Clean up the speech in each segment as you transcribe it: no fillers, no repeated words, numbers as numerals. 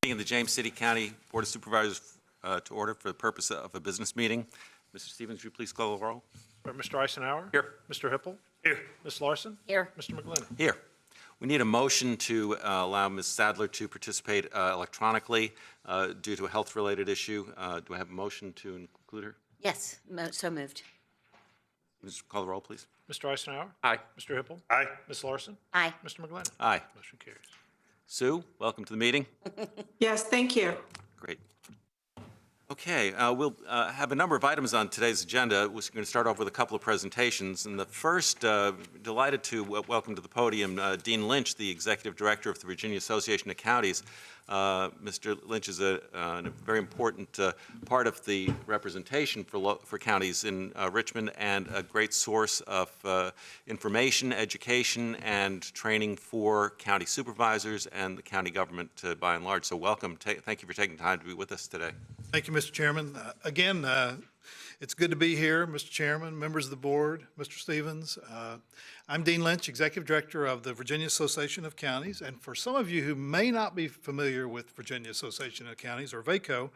In the James City County Board of Supervisors to order for the purpose of a business meeting. Mr. Stevens, would you please call the roll? Mr. Eisenhower? Here. Mr. Hippel? Here. Ms. Larson? Here. Mr. McGlinnan? Here. We need a motion to allow Ms. Sadler to participate electronically due to a health-related issue. Do I have a motion to include her? Yes, so moved. Mr. Call the roll, please. Mr. Eisenhower? Aye. Mr. Hippel? Aye. Ms. Larson? Aye. Mr. McGlinnan? Aye. Motion carries. Sue, welcome to the meeting. Yes, thank you. Great. Okay, we'll have a number of items on today's agenda. We're going to start off with a couple of presentations. And the first, delighted to welcome to the podium Dean Lynch, the Executive Director of the Virginia Association of Counties. Mr. Lynch is a very important part of the representation for counties in Richmond and a great source of information, education, and training for county supervisors and the county government by and large. So welcome. Thank you for taking time to be with us today. Thank you, Mr. Chairman. Again, it's good to be here, Mr. Chairman, members of the board, Mr. Stevens. I'm Dean Lynch, Executive Director of the Virginia Association of Counties. And for some of you who may not be familiar with Virginia Association of Counties, or VACo,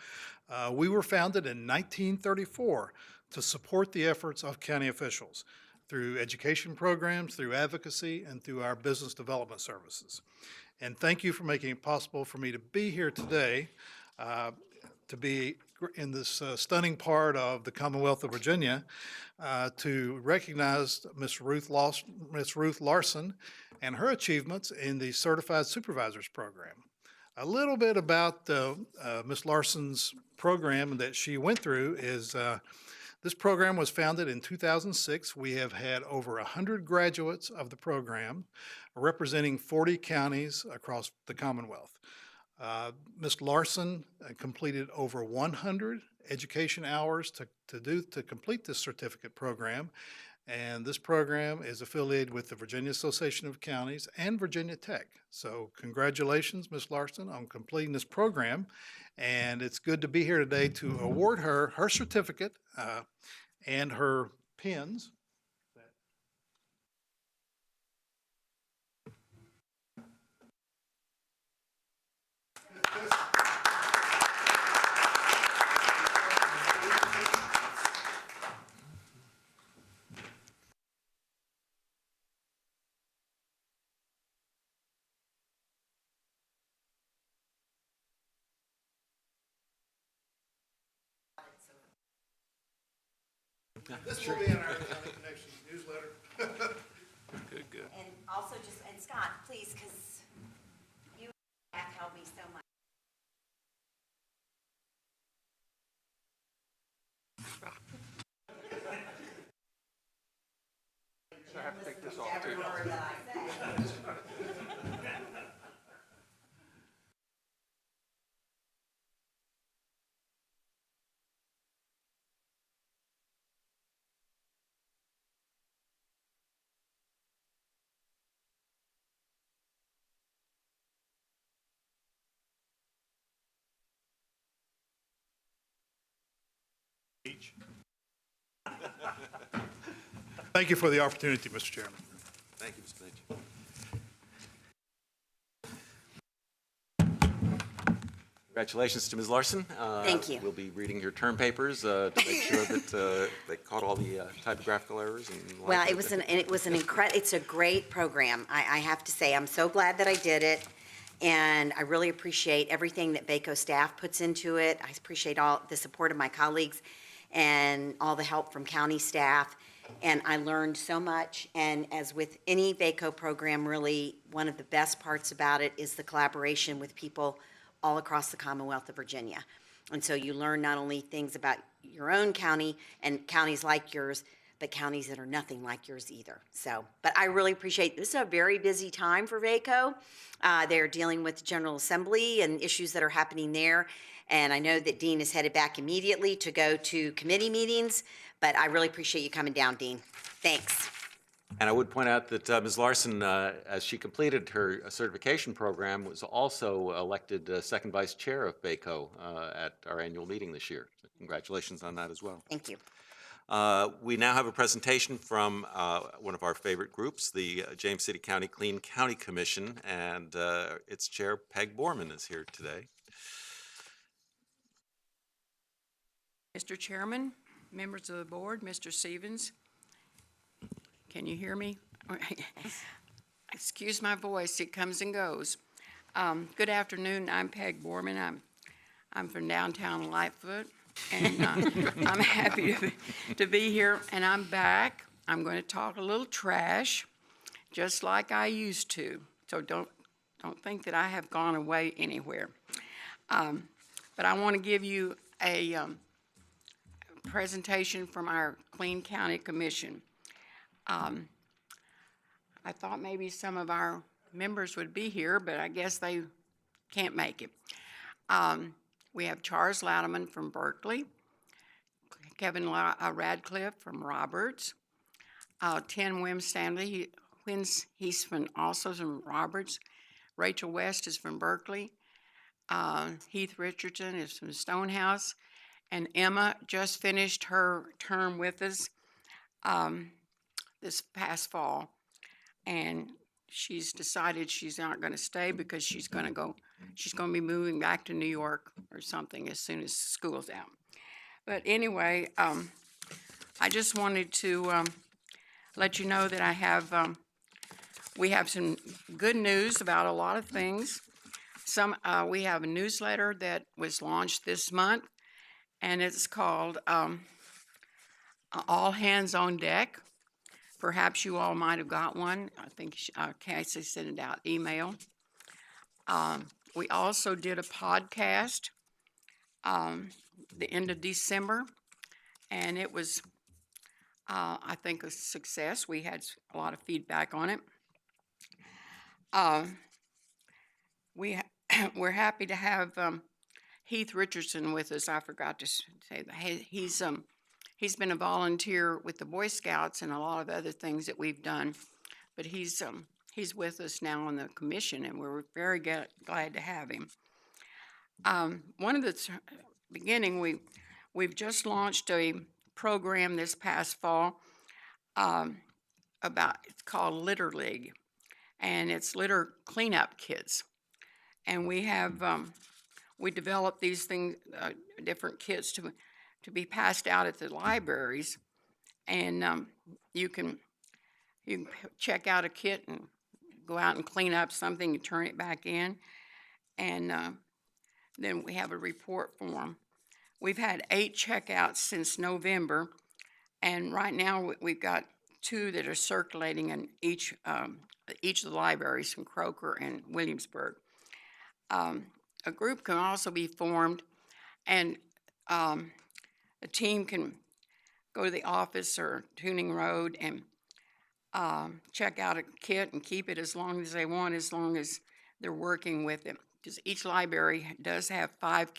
we were founded in 1934 to support the efforts of county officials through education programs, through advocacy, and through our business development services. And thank you for making it possible for me to be here today to be in this stunning part of the Commonwealth of Virginia to recognize Ms. Ruth Larson and her achievements in the Certified Supervisors Program. A little bit about Ms. Larson's program that she went through is this program was founded in 2006. We have had over 100 graduates of the program representing 40 counties across the Commonwealth. Ms. Larson completed over 100 education hours to complete this certificate program, and this program is affiliated with the Virginia Association of Counties and Virginia Tech. So congratulations, Ms. Larson, on completing this program, and it's good to be here today to award her her certificate and her pins. This will be in our County Connection newsletter. Good. And also and Scott, please, because you have helped me so much. I have to take this off too. Thank you for the opportunity, Mr. Chairman. Thank you, Mr. Lynch. Congratulations to Ms. Larson. Thank you. We'll be reading your term papers to make sure that they caught all the typographical errors. Well, it's a great program. I have to say, I'm so glad that I did it. And I really appreciate everything that VACo staff puts into it. I appreciate all the support of my colleagues and all the help from county staff. And I learned so much. And as with any VACo program, really, one of the best parts about it is the collaboration with people all across the Commonwealth of Virginia. And so you learn not only things about your own county and counties like yours, but counties that are nothing like yours either. So, but I really appreciate, this is a very busy time for VACo. They're dealing with General Assembly and issues that are happening there. And I know that Dean is headed back immediately to go to committee meetings, but I really appreciate you coming down, Dean. Thanks. And I would point out that Ms. Larson, as she completed her certification program, was also elected second vice chair of VACo at our annual meeting this year. So congratulations on that as well. Thank you. We now have a presentation from one of our favorite groups, the James City County Clean County Commission, and its chair, Peg Borman, is here today. Mr. Chairman, members of the board, Mr. Stevens, can you hear me? Excuse my voice, it comes and goes. Good afternoon, I'm Peg Borman. I'm from downtown Lightfoot, and I'm happy to be here, and I'm back. I'm going to talk a little trash, just like I used to, so don't think that I have gone away anywhere. But I want to give you a presentation from our Clean County Commission. I thought maybe some of our members would be here, but I guess they can't make it. We have Charles Louderman from Berkeley, Kevin Radcliffe from Roberts, Tim Wim-Stanley, he's from, also from Roberts, Rachel West is from Berkeley, Heath Richardson is from Stonehouse, and Emma just finished her term with us this past fall, and she's decided she's not going to stay because she's going to be moving back to New York or something as soon as school's out. But anyway, I just wanted to let you know that we have some good news about a lot of things. We have a newsletter that was launched this month, and it's called All Hands on Deck. Perhaps you all might have got one. I think Cassie sent it out email. We also did a podcast the end of December, and it was, I think, a success. We had a lot of feedback on it. We're happy to have Heath Richardson with us. I forgot to say that. He's been a volunteer with the Boy Scouts and a lot of other things that we've done, but he's with us now on the commission, and we're very glad to have him. One of the beginning, we've just launched a program this past fall it's called Litter League, and it's litter cleanup kits, and we developed these things, different kits to be passed out at the libraries, and you can check out a kit and go out and clean up something and turn it back in, and then we have a report form. We've had 8 checkouts since November, and right now we've got 2 that are circulating in each of the libraries from Croker and Williamsburg. A group can also be formed, and a team can go to the office or Tuning Road and check out a kit and keep it as long as they want, as long as they're working with it. Because each library does have 5.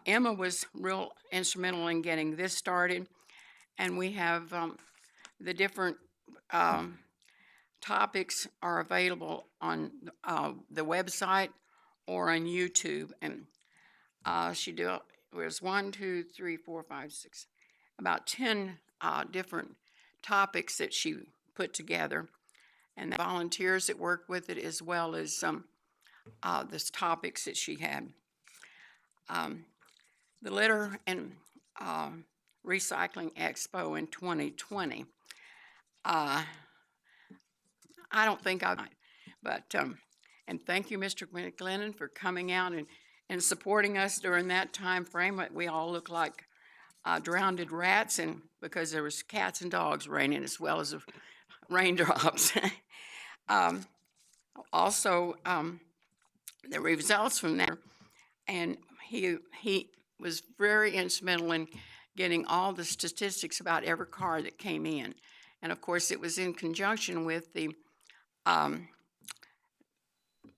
Emma was real instrumental in getting this started, and we have the different topics are available on the website or on YouTube, and there's 1, 2, 3, 4, 5, 6, about 10 different topics that she put together, and the volunteers that work with it, as well as the topics that she had. The Litter and Recycling Expo in 2020. I don't think but and thank you, Mr. McGlennon, for coming out and supporting us during that time frame. We all look like drowned rats, and because there was cats and dogs raining as well as raindrops. Also, the results from that, and he was very instrumental in getting all the statistics about every car that came in. And of course, it was in conjunction with the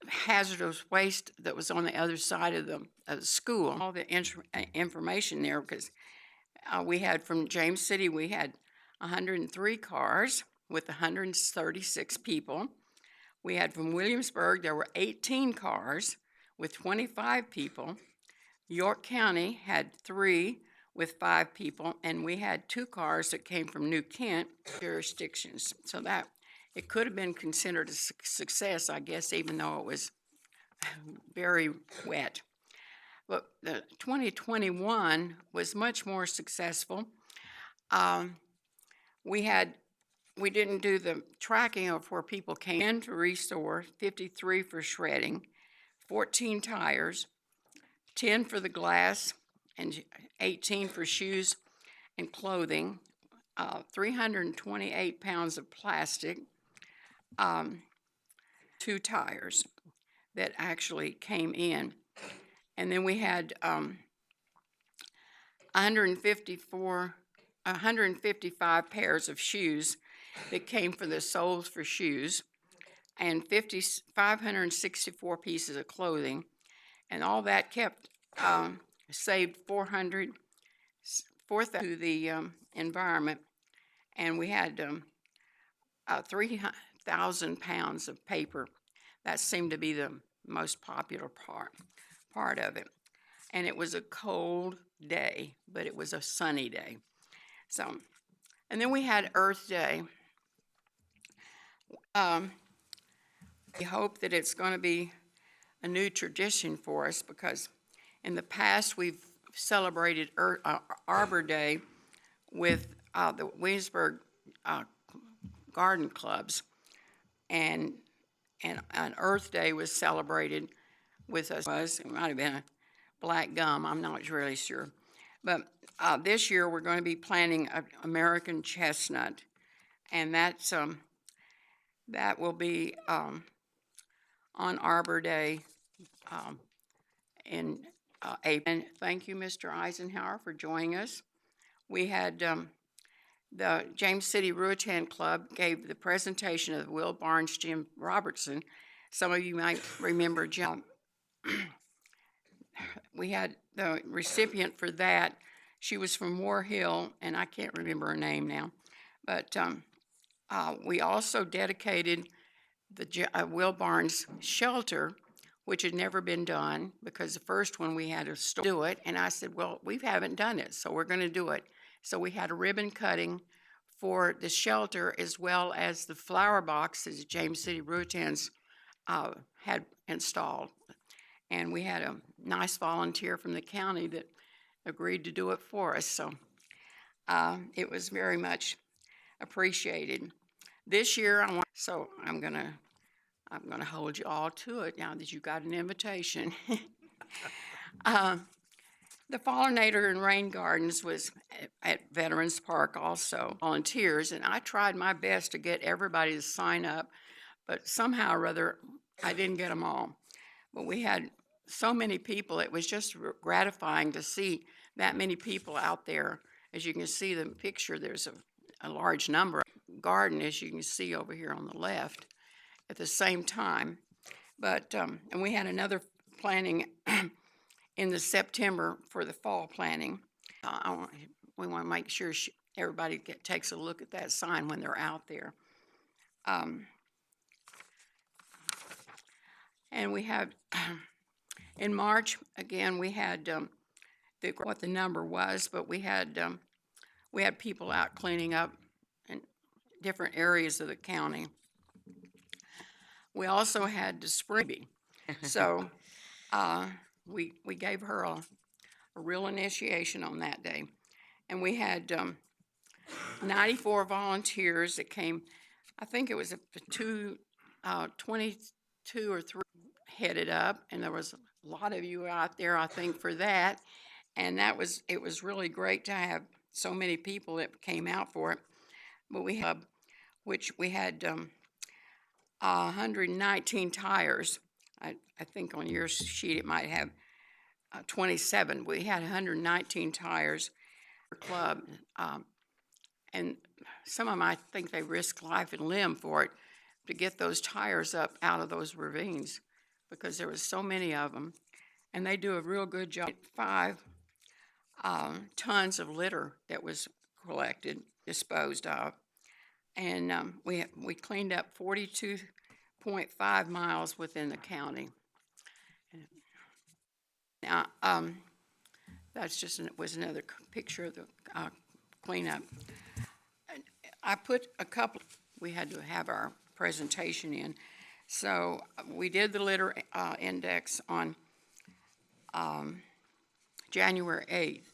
hazardous waste that was on the other side of the school. All the information there, because we had from James City, we had 103 cars with 136 people. We had from Williamsburg, there were 18 cars with 25 people. York County had 3 with 5 people, and we had 2 cars that came from New Kent jurisdictions. So that it could have been considered a success, I guess, even though it was very wet. But the 2021 was much more successful. We didn't do the tracking of where people came in to restore, 53 for shredding, 14 tires, 10 for the glass, and 18 for shoes and clothing, 328 pounds of plastic, 2 tires that actually came in. And then we had 155 pairs of shoes that came for the soles for shoes, and 564 pieces of clothing. And all that kept, saved 4,000 to the environment. And we had 3,000 pounds of paper. That seemed to be the most popular part of it. And it was a cold day, but it was a sunny day. So, and then we had Earth Day. We hope that it's going to be a new tradition for us, because in the past we've celebrated Arbor Day with the Williamsburg garden clubs, and an Earth Day was celebrated with us. It might have been a black gum, I'm not really sure. But this year we're going to be planting an American chestnut, and that will be on Arbor Day in April. And thank you, Mr. Eisenhower, for joining us. We had the James City Ruatan Club gave the presentation of Will Barnes, Jim Robertson. Some of you might remember Jim. We had the recipient for that. She was from War Hill, and I can't remember her name now. But we also dedicated the Will Barnes shelter, which had never been done, because the first one we had to do it. And I said, well, we haven't done it, so we're going to do it. So we had a ribbon cutting for the shelter, as well as the flower boxes James City Rutan's had installed. And we had a nice volunteer from the county that agreed to do it for us. So it was very much appreciated. This year, I'm gonna hold you all to it now that you got an invitation. The Pollinator and Rain Gardens was at Veterans Park also, volunteers, and I tried my best to get everybody to sign up, but somehow or other, I didn't get them all. But we had so many people, it was just gratifying to see that many people out there. As you can see the picture, there's a large number of garden, as you can see over here on the left, at the same time. But, and we had another planting in the September for the fall planting. We want to make sure everybody takes a look at that sign when they're out there. And we have, in March, again, we had what the number was, but we had people out cleaning up in different areas of the county. We also had the spring, so we gave her a real initiation on that day. And we had 94 volunteers that came. I think it was 22 or 3 headed up, and there was a lot of you out there, I think, for that. And it was really great to have so many people that came out for it. But we had 119 tires. I think on your sheet it might have 27. We had 119 tires per club, and some of them, I think they risked life and limb for it to get those tires up out of those ravines, because there was so many of them, and they do a real good job. 5 tons of litter that was collected, disposed of, and we cleaned up 42.5 miles within the county. Now, was another picture of the cleanup. I put a couple. We had to have our presentation in, so we did the litter index on January 8th.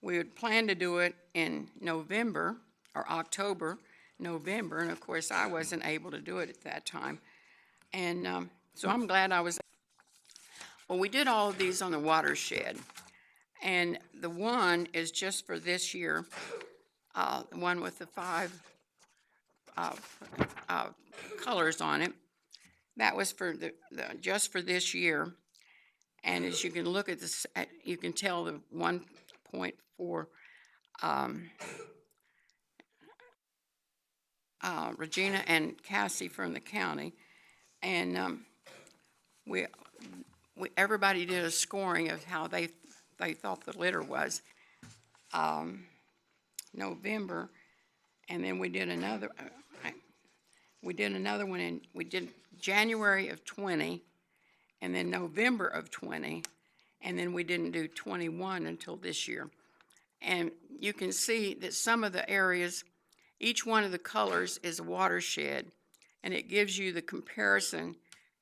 We had planned to do it in November, or October, November, and of course, I wasn't able to do it at that time. And so I'm glad I was. Well, we did all of these on the watershed, and the one is just for this year, the one with the 5 colors on it. That was for just for this year. And as you can look at this, you can tell the 1.4 Regina and Cassie from the county. And everybody did a scoring of how they thought the litter was. November, and then we did another one in, we did January of 20, and then November of 20, and then we didn't do 21 until this year. And you can see that some of the areas, each one of the colors is a watershed, and it gives you the comparison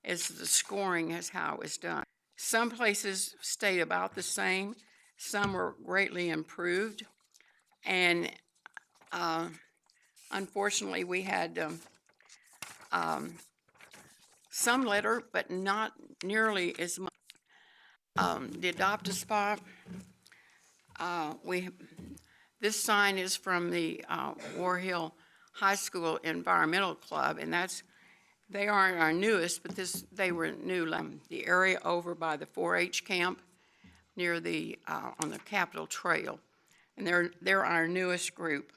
as to the scoring as how it was done. Some places stayed about the same, some were greatly improved, and unfortunately we had some litter, but not nearly as much. The Adopt-A-Spot, this sign is from the War Hill High School Environmental Club, and they aren't our newest, but they were new. The area over by the 4-H camp near the on the Capitol Trail, and they're our newest group.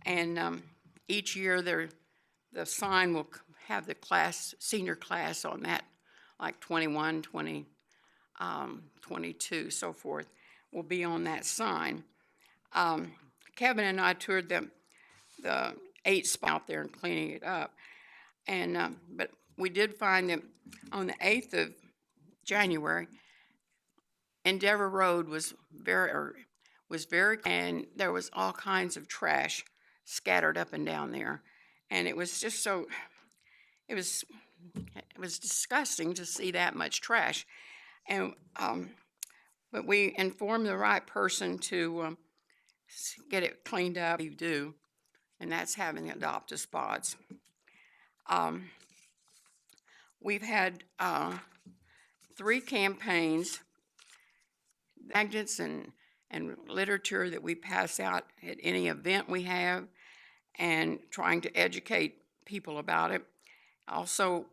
And each year the sign will have the senior class on that, like 21, 20, 22, so forth, will be on that sign. Kevin and I toured the 8 spot out there and cleaning it up. And but we did find that on the 8th of January, Endeavor Road was very, and there was all kinds of trash scattered up and down there. And it was just so, it was disgusting to see that much trash. And but we informed the right person to get it cleaned up. We do, and that's having the Adopt-A-Spots. We've had 3 campaigns, magnets and literature that we pass out at any event we have, and trying to educate people about it. Also,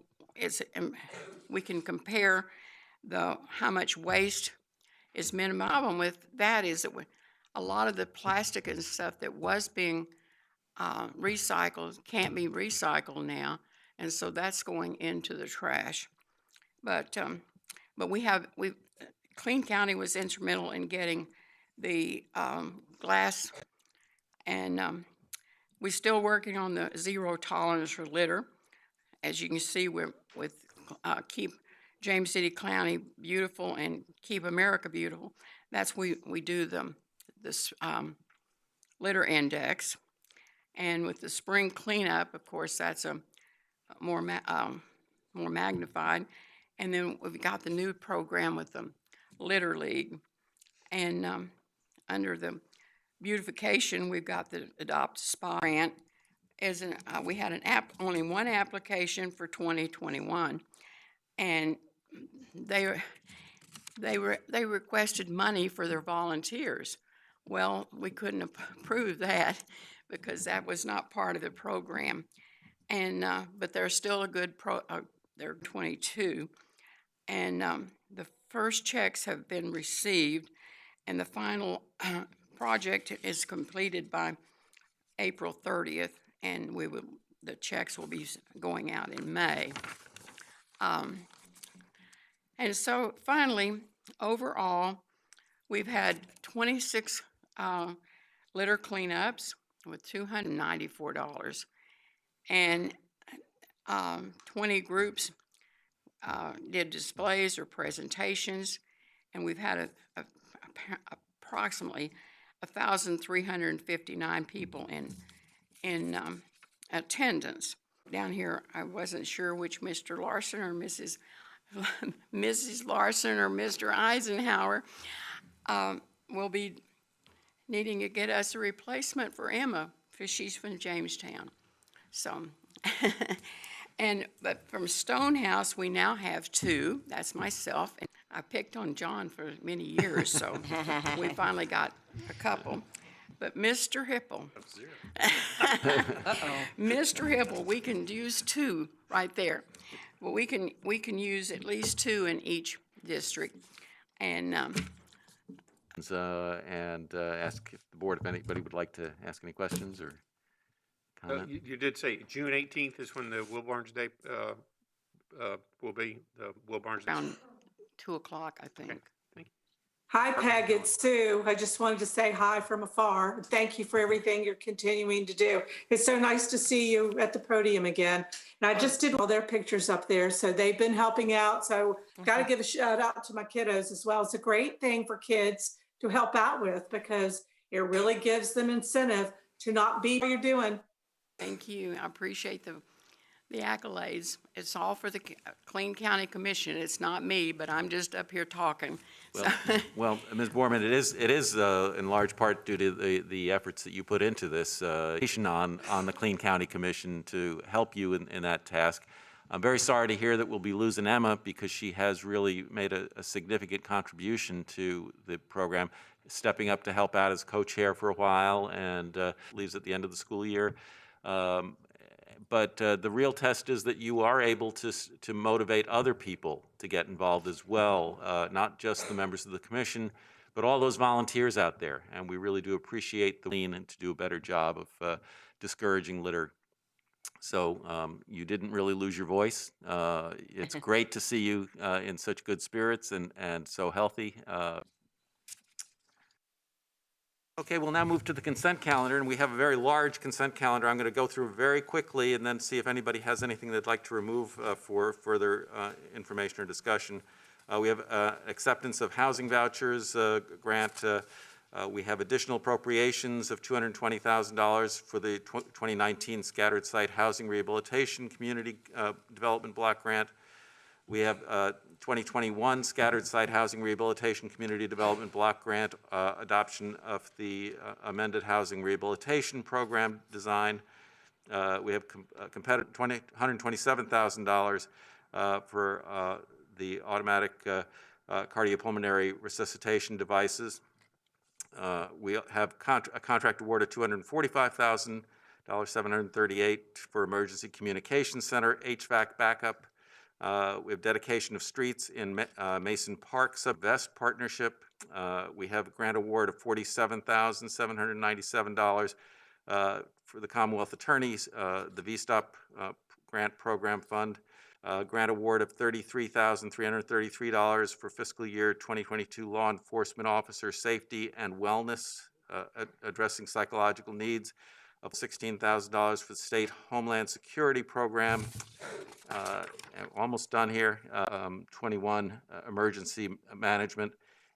we can compare how much waste is minimum. The problem with that is that a lot of the plastic and stuff that was being recycled can't be recycled now, and so that's going into the trash. But Clean County was instrumental in getting the glass, and we're still working on the zero tolerance for litter. As you can see, we're with Keep James City County Beautiful and Keep America Beautiful. That's we do this litter index, and with the spring cleanup, of course, that's a more magnified. And then we've got the new program with the Litter League, and under the beautification, we've got the Adopt-A-Spot grant. We had only one application for 2021, and they requested money for their volunteers. Well, we couldn't approve that because that was not part of the program. And but they're still a good they're 22, and the first checks have been received, and the final project is completed by April 30th, and the checks will be going out in May. And so finally, overall, we've had 26 litter cleanups with $294, and 20 groups did displays or presentations, and we've had approximately 1,359 people in attendance. Down here, I wasn't sure which Mr. Larson or Mrs. Larson or Mr. Eisenhower. we'll be needing to get us a replacement for Emma, because she's from Jamestown. So, but from Stonehouse, we now have two. That's myself. And I picked on John for many years, so we finally got a couple. But Mr. Hipple. Mr. Hipple, we can use two right there. Well, we can use at least two in each district. And Ask if the board, if anybody would like to ask any questions or comment. You did say June 18th is when the Will Barnes Day will be, the Will Barnes Day. around 2 o'clock, I think. Thank you. Hi, Peg, it's Sue. I just wanted to say hi from afar. Thank you for everything you're continuing to do. It's so nice to see you at the podium again. And I just did all their pictures up there, so they've been helping out. So got to give a shout out to my kiddos as well. It's a great thing for kids to help out with because it really gives them incentive to not be what you're doing. Thank you. I appreciate the accolades. It's all for the Clean County Commission. It's not me, but I'm just up here talking. Well, Ms. Borman, it is in large part due to the efforts that you put into this on the Clean County Commission to help you in that task. I'm very sorry to hear that we'll be losing Emma because she has really made a significant contribution to the program, stepping up to help out as co-chair for a while and leaves at the end of the school year. But the real test is that you are able to motivate other people to get involved as well, not just the members of the commission, but all those volunteers out there. And we really do appreciate the lean and to do a better job of discouraging litter. So you didn't really lose your voice. It's great to see you in such good spirits and so healthy. Okay, we'll now move to the consent calendar, and we have a very large consent calendar. I'm going to go through very quickly and then see if anybody has anything they'd like to remove for further information or discussion. We have acceptance of housing vouchers grant. We have additional appropriations of $220,000 for the 2019 Scattered Site Housing Rehabilitation Community Development Block Grant. We have 2021 Scattered Site Housing Rehabilitation Community Development Block Grant, adoption of the amended Housing Rehabilitation Program design. We have $127,000 for the automatic cardiopulmonary resuscitation devices. We have a contract award of $245,738 for Emergency Communications Center HVAC backup. We have dedication of streets in Mason Park Sub-Vest Partnership. We have a grant award of $47,797 for the Commonwealth Attorneys, the VSTOP Grant Program Fund. Grant award of $33,333 for fiscal year 2022 Law Enforcement Officer Safety and Wellness, addressing psychological needs, of $16,000 for the State Homeland Security Program. Almost done here. 21 emergency management,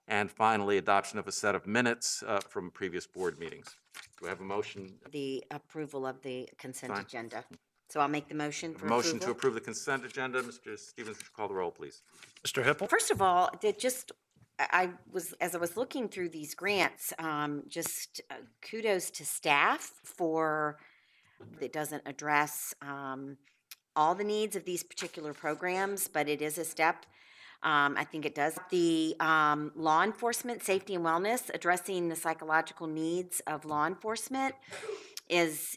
and finally adoption of a set of minutes from previous board meetings. Do I have a motion? The approval of the consent Fine. agenda. So I'll make the motion for Motion to approval. approve the consent agenda. Mr. Stevens, would you call the roll, please? Mr. Hippel? First of all, as I was looking through these grants, just kudos to staff for, it doesn't address all the needs of these particular programs, but it is a step. I think it does. The law enforcement, safety and wellness, addressing the psychological needs of law enforcement is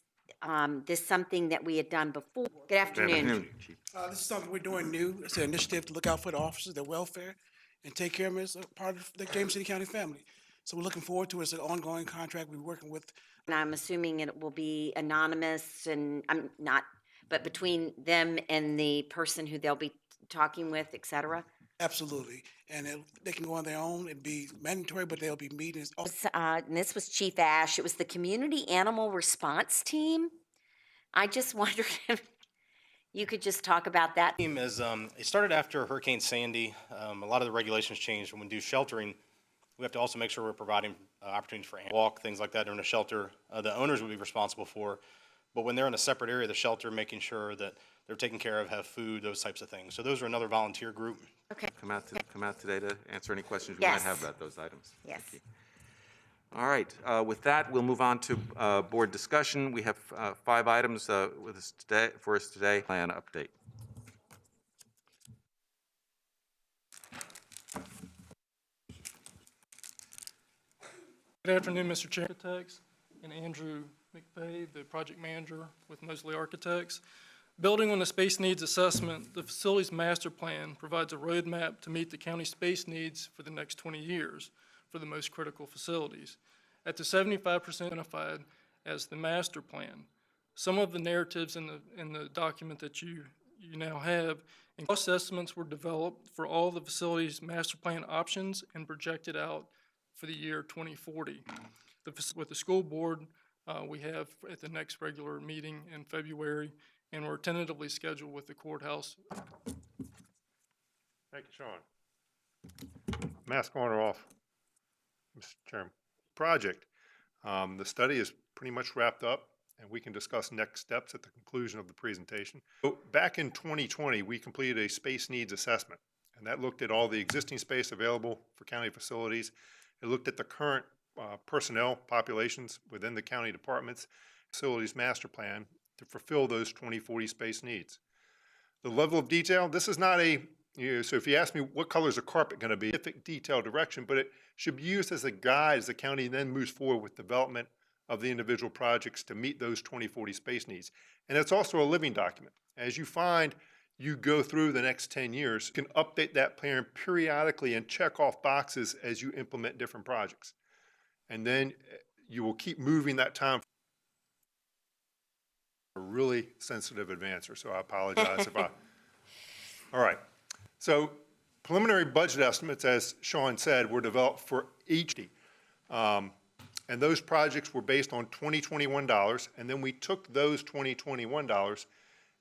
this something that we had done before. Good afternoon. Chief. This is something we're doing new. It's an initiative to look out for the officers, their welfare, and take care of them as a part of the James City County family. So we're looking forward to it. It's an ongoing contract we're working with. And I'm assuming it will be anonymous and I'm not, but between them and the person who they'll be talking with, et cetera. Absolutely. And they can go on their own. It'd be mandatory, but they'll be meetings. And this was Chief Ash. It was the Community Animal Response Team. I just wondered if you could just talk about that. Team is, it started after Hurricane Sandy. A lot of the regulations changed. When we do sheltering, we have to also make sure we're providing opportunities for walk, things like that during the shelter. The owners would be responsible for, but when they're in a separate area of the shelter, making sure that they're taken care of, have food, those types of things. So those are another volunteer group. Okay. come out today to answer any questions we might have Yes. about those items. Yes. Thank you. All right, with that, we'll move on to board discussion. We have 5 items with us today, for us today. Plan update. Good afternoon, Mr. Chair. Architects and Andrew McVeigh, the project manager with Mosley Architects. Building on the space needs assessment, the facilities master plan provides a roadmap to meet the county space needs for the next 20 years for the most critical facilities. At the 75% identified as the master plan, some of the narratives in the document that you now have, and cost estimates were developed for all the facilities master plan options and projected out for the year 2040. With the school board, we have at the next regular meeting in February, and we're tentatively scheduled with the courthouse. Thank you, Sean. Mask on or off, Mr. Chairman. Project. The study is pretty much wrapped up, and we can discuss next steps at the conclusion of the presentation. So back in 2020, we completed a space needs assessment, and that looked at all the existing space available for county facilities. It looked at the current personnel populations within the county departments, facilities master plan to fulfill those 2040 space needs. The level of detail, this is not a, so if you ask me what color is the carpet going to be, specific detail direction, but it should be used as a guide as the county then moves forward with development of the individual projects to meet those 2040 space needs. And it's also a living document. As you find you go through the next 10 years, you can update that plan periodically and check off boxes as you implement different projects. And then you will keep moving that time. A really sensitive advancer, so I apologize if I. All right. So preliminary budget estimates, as Sean said, were developed for each. And those projects were based on 2021 dollars, and then we took those 2021 dollars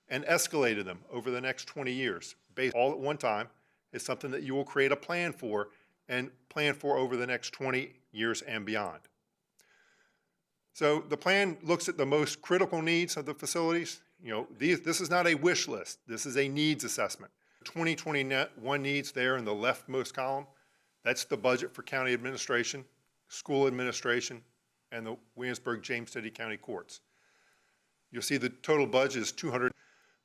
and escalated them over the next 20 years, based all at one time. It's something that you will create a plan for and plan for over the next 20 years and beyond. So the plan looks at the most critical needs of the facilities. This is not a wish list. This is a needs assessment. 2021 needs there in the leftmost column, that's the budget for county administration, school administration, and the Williamsburg-James City County Courts. You'll see the total budget is $200.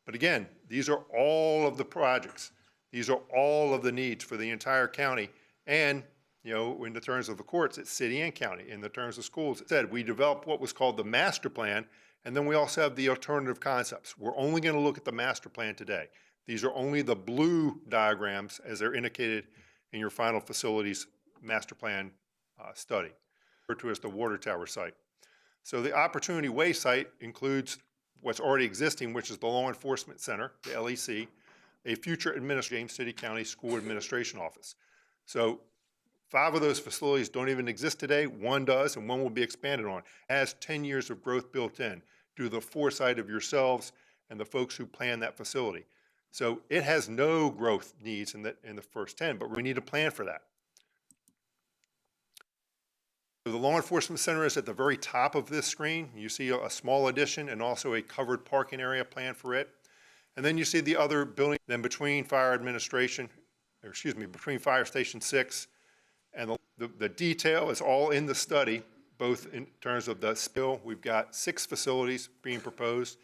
But again, these are all of the projects. These are all of the needs for the entire county. And, in the terms of the courts, it's city and county. In the terms of schools, it said we developed what was called the master plan, and then we also have the alternative concepts. We're only going to look at the master plan today. These are only the blue diagrams as they're indicated in your final facilities master plan study, referred to as the water tower site. So the Opportunity Way site includes what's already existing, which is the Law Enforcement Center, the LEC, a future James City County School Administration Office. So 5 of those facilities don't even exist today. 1 does, and 1 will be expanded on. It has 10 years of growth built in due to the foresight of yourselves and the folks who plan that facility. So it has no growth needs in the first 10, but we need a plan for that. So the Law Enforcement Center is at the very top of this screen. You see a small addition and also a covered parking area plan for it. And then you see the other building, then between Fire Station 6 and the detail is all in the study, both in terms of the spill. We've got 6 facilities being proposed.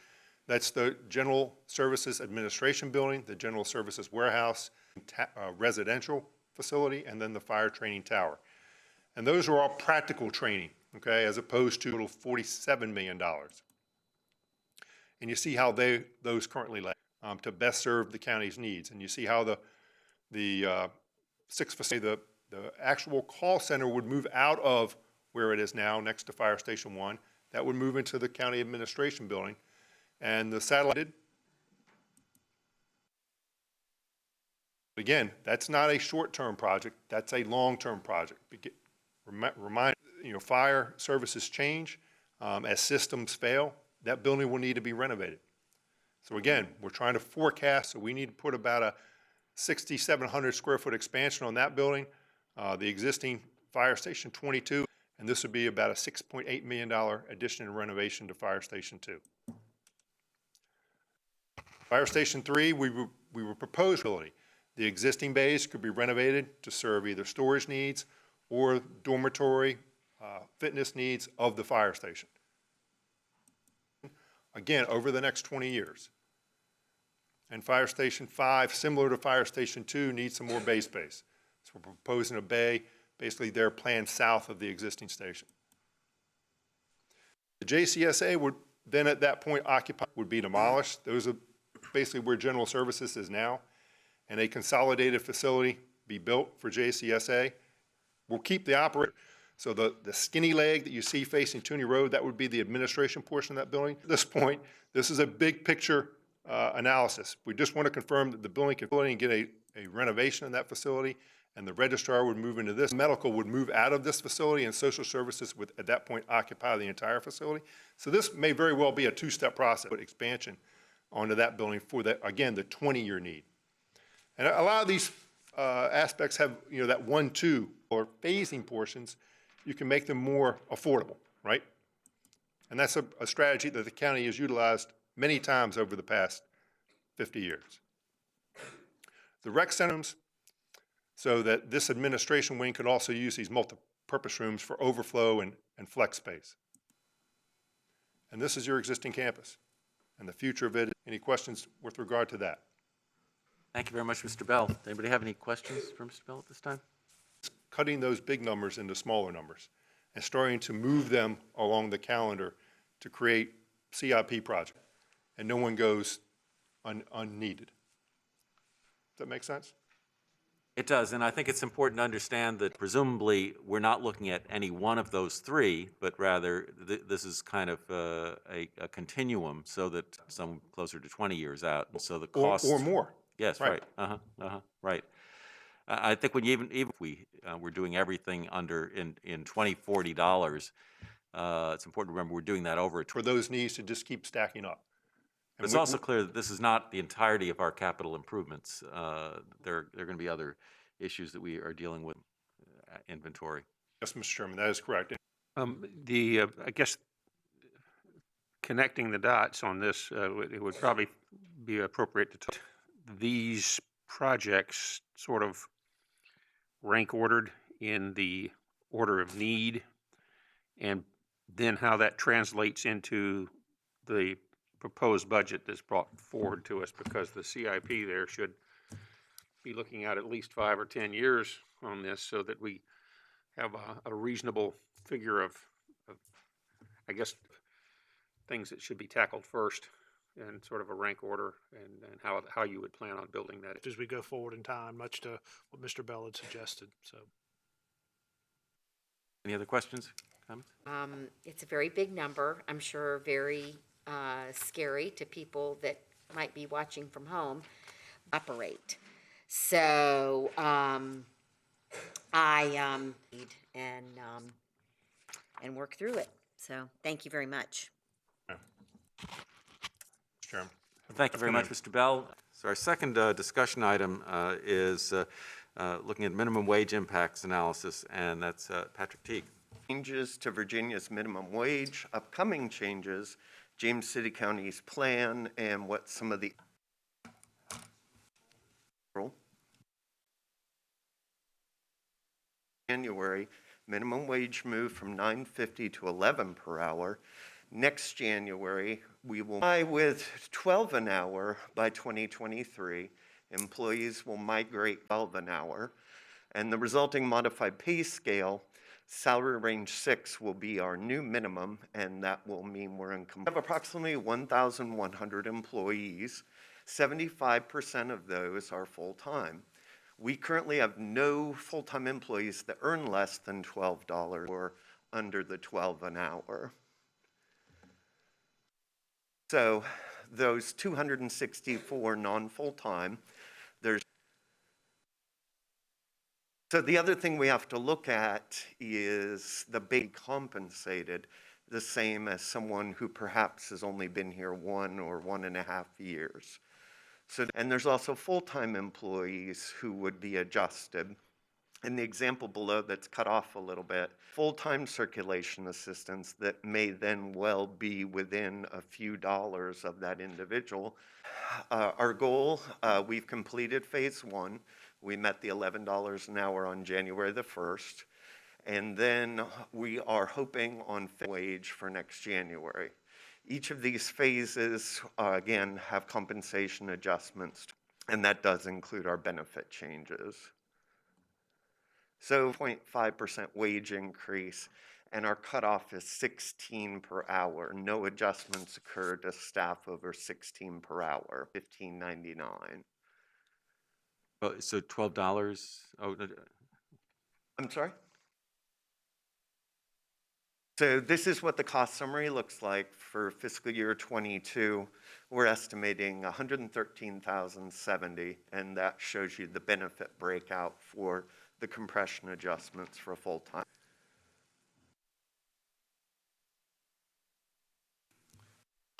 That's the General Services Administration Building, the General Services Warehouse, residential facility, and then the Fire Training Tower. And those are all practical training, okay, as opposed to total $47 million. And you see how those currently lay to best serve the county's needs. And you see how the 6 facilities, the actual call center would move out of where it is now next to Fire Station 1. That would move into the county administration building. And the satellite, again, that's not a short-term project. That's a long-term project. Remind, fire services change. As systems fail, that building will need to be renovated. So again, we're trying to forecast, so we need to put about a 6,700 square foot expansion on that building, the existing Fire Station 22, and this would be about a $6.8 million addition and renovation to Fire Station 2. Fire Station 3, we were proposed ability. The existing bays could be renovated to serve either storage needs or dormitory, fitness needs of the fire station. Again, over the next 20 years. And Fire Station 5, similar to Fire Station 2, needs some more bay space. So we're proposing a bay, basically they're planned south of the existing station. The JCSA would then at that point would be demolished. Those are basically where General Services is now. And a consolidated facility be built for JCSA. We'll keep the operator. So the skinny leg that you see facing Tooney Road, that would be the administration portion of that building. At this point, this is a big picture analysis. We just want to confirm that the building can get a renovation in that facility, and the registrar would move into this. Medical would move out of this facility, and social services would, at that point, occupy the entire facility. So this may very well be a two-step process, but expansion onto that building for, that, again, the 20-year need. And a lot of these aspects have, that 1-2 or phasing portions. You can make them more affordable, right? And that's a strategy that the county has utilized many times over the past 50 years. The rec centers, so that this administration wing could also use these multi-purpose rooms for overflow and flex space. And this is your existing campus and the future of it. Any questions with regard to that? Thank you very much, Mr. Bell. Does anybody have any questions for Mr. Bell at this time? Cutting those big numbers into smaller numbers and starting to move them along the calendar to create CIP projects, and no one goes unneeded. Does that make sense? It does, and I think it's important to understand that presumably we're not looking at any one of those three, but rather this is kind of a continuum, so that some closer to 20 years out, and so the cost or more. Yes, Right. right. Right. I think when even if we were doing everything in $20-40, it's important to remember we're doing that over a. For those needs to just keep stacking up. But it's also clear that this is not the entirety of our capital improvements. There are going to be other issues that we are dealing with, inventory. Yes, Mr. Chairman, that is correct. I guess connecting the dots on this, it would probably be appropriate to talk these projects sort of rank ordered in the order of need, and then how that translates into the proposed budget that's brought forward to us, because the CIP there should be looking at least 5 or 10 years on this, so that we have a reasonable figure of, I guess, things that should be tackled first, and sort of a rank order, and how you would plan on building that. As we go forward in time, much to what Mr. Bell had suggested. So, Any other questions, comments? It's a very big number. I'm sure very scary to people that might be watching from home. Operate. So I and work through it. So thank you very much. Chairman. Thank you very much, Mr. Bell. So our second discussion item is looking at minimum wage impacts analysis, and that's Patrick Teague. Changes to Virginia's minimum wage, upcoming changes, James City County's plan, and what some of the January minimum wage moved from $9.50 to $11 per hour. Next January, we will with $12 an hour by 2023. Employees will migrate $12 an hour, and the resulting modified pay scale, salary range 6 will be our new minimum, and that will mean we're in. We have approximately 1,100 employees. 75% of those are full-time. We currently have no full-time employees that earn less than $12 or under the $12 an hour. So those 264 non-full-time, so the other thing we have to look at is the base compensated the same as someone who perhaps has only been here 1 or 1.5 years. So, and there's also full-time employees who would be adjusted. In the example below that's cut off a little bit, full-time circulation assistants that may then well be within a few dollars of that individual. Our goal, we've completed phase one. We met the $11 an hour on January the 1st. And then we are hoping on wage for next January. Each of these phases, again, have compensation adjustments, and that does include our benefit changes. So 0.5% wage increase, and our cutoff is 16 per hour. No adjustments occur to staff over 16 per hour, $15.99. Oh, so $12? Oh, I'm sorry? So this is what the cost summary looks like for fiscal year 22. We're estimating $113,070, and that shows you the benefit breakout for the compression adjustments for full-time.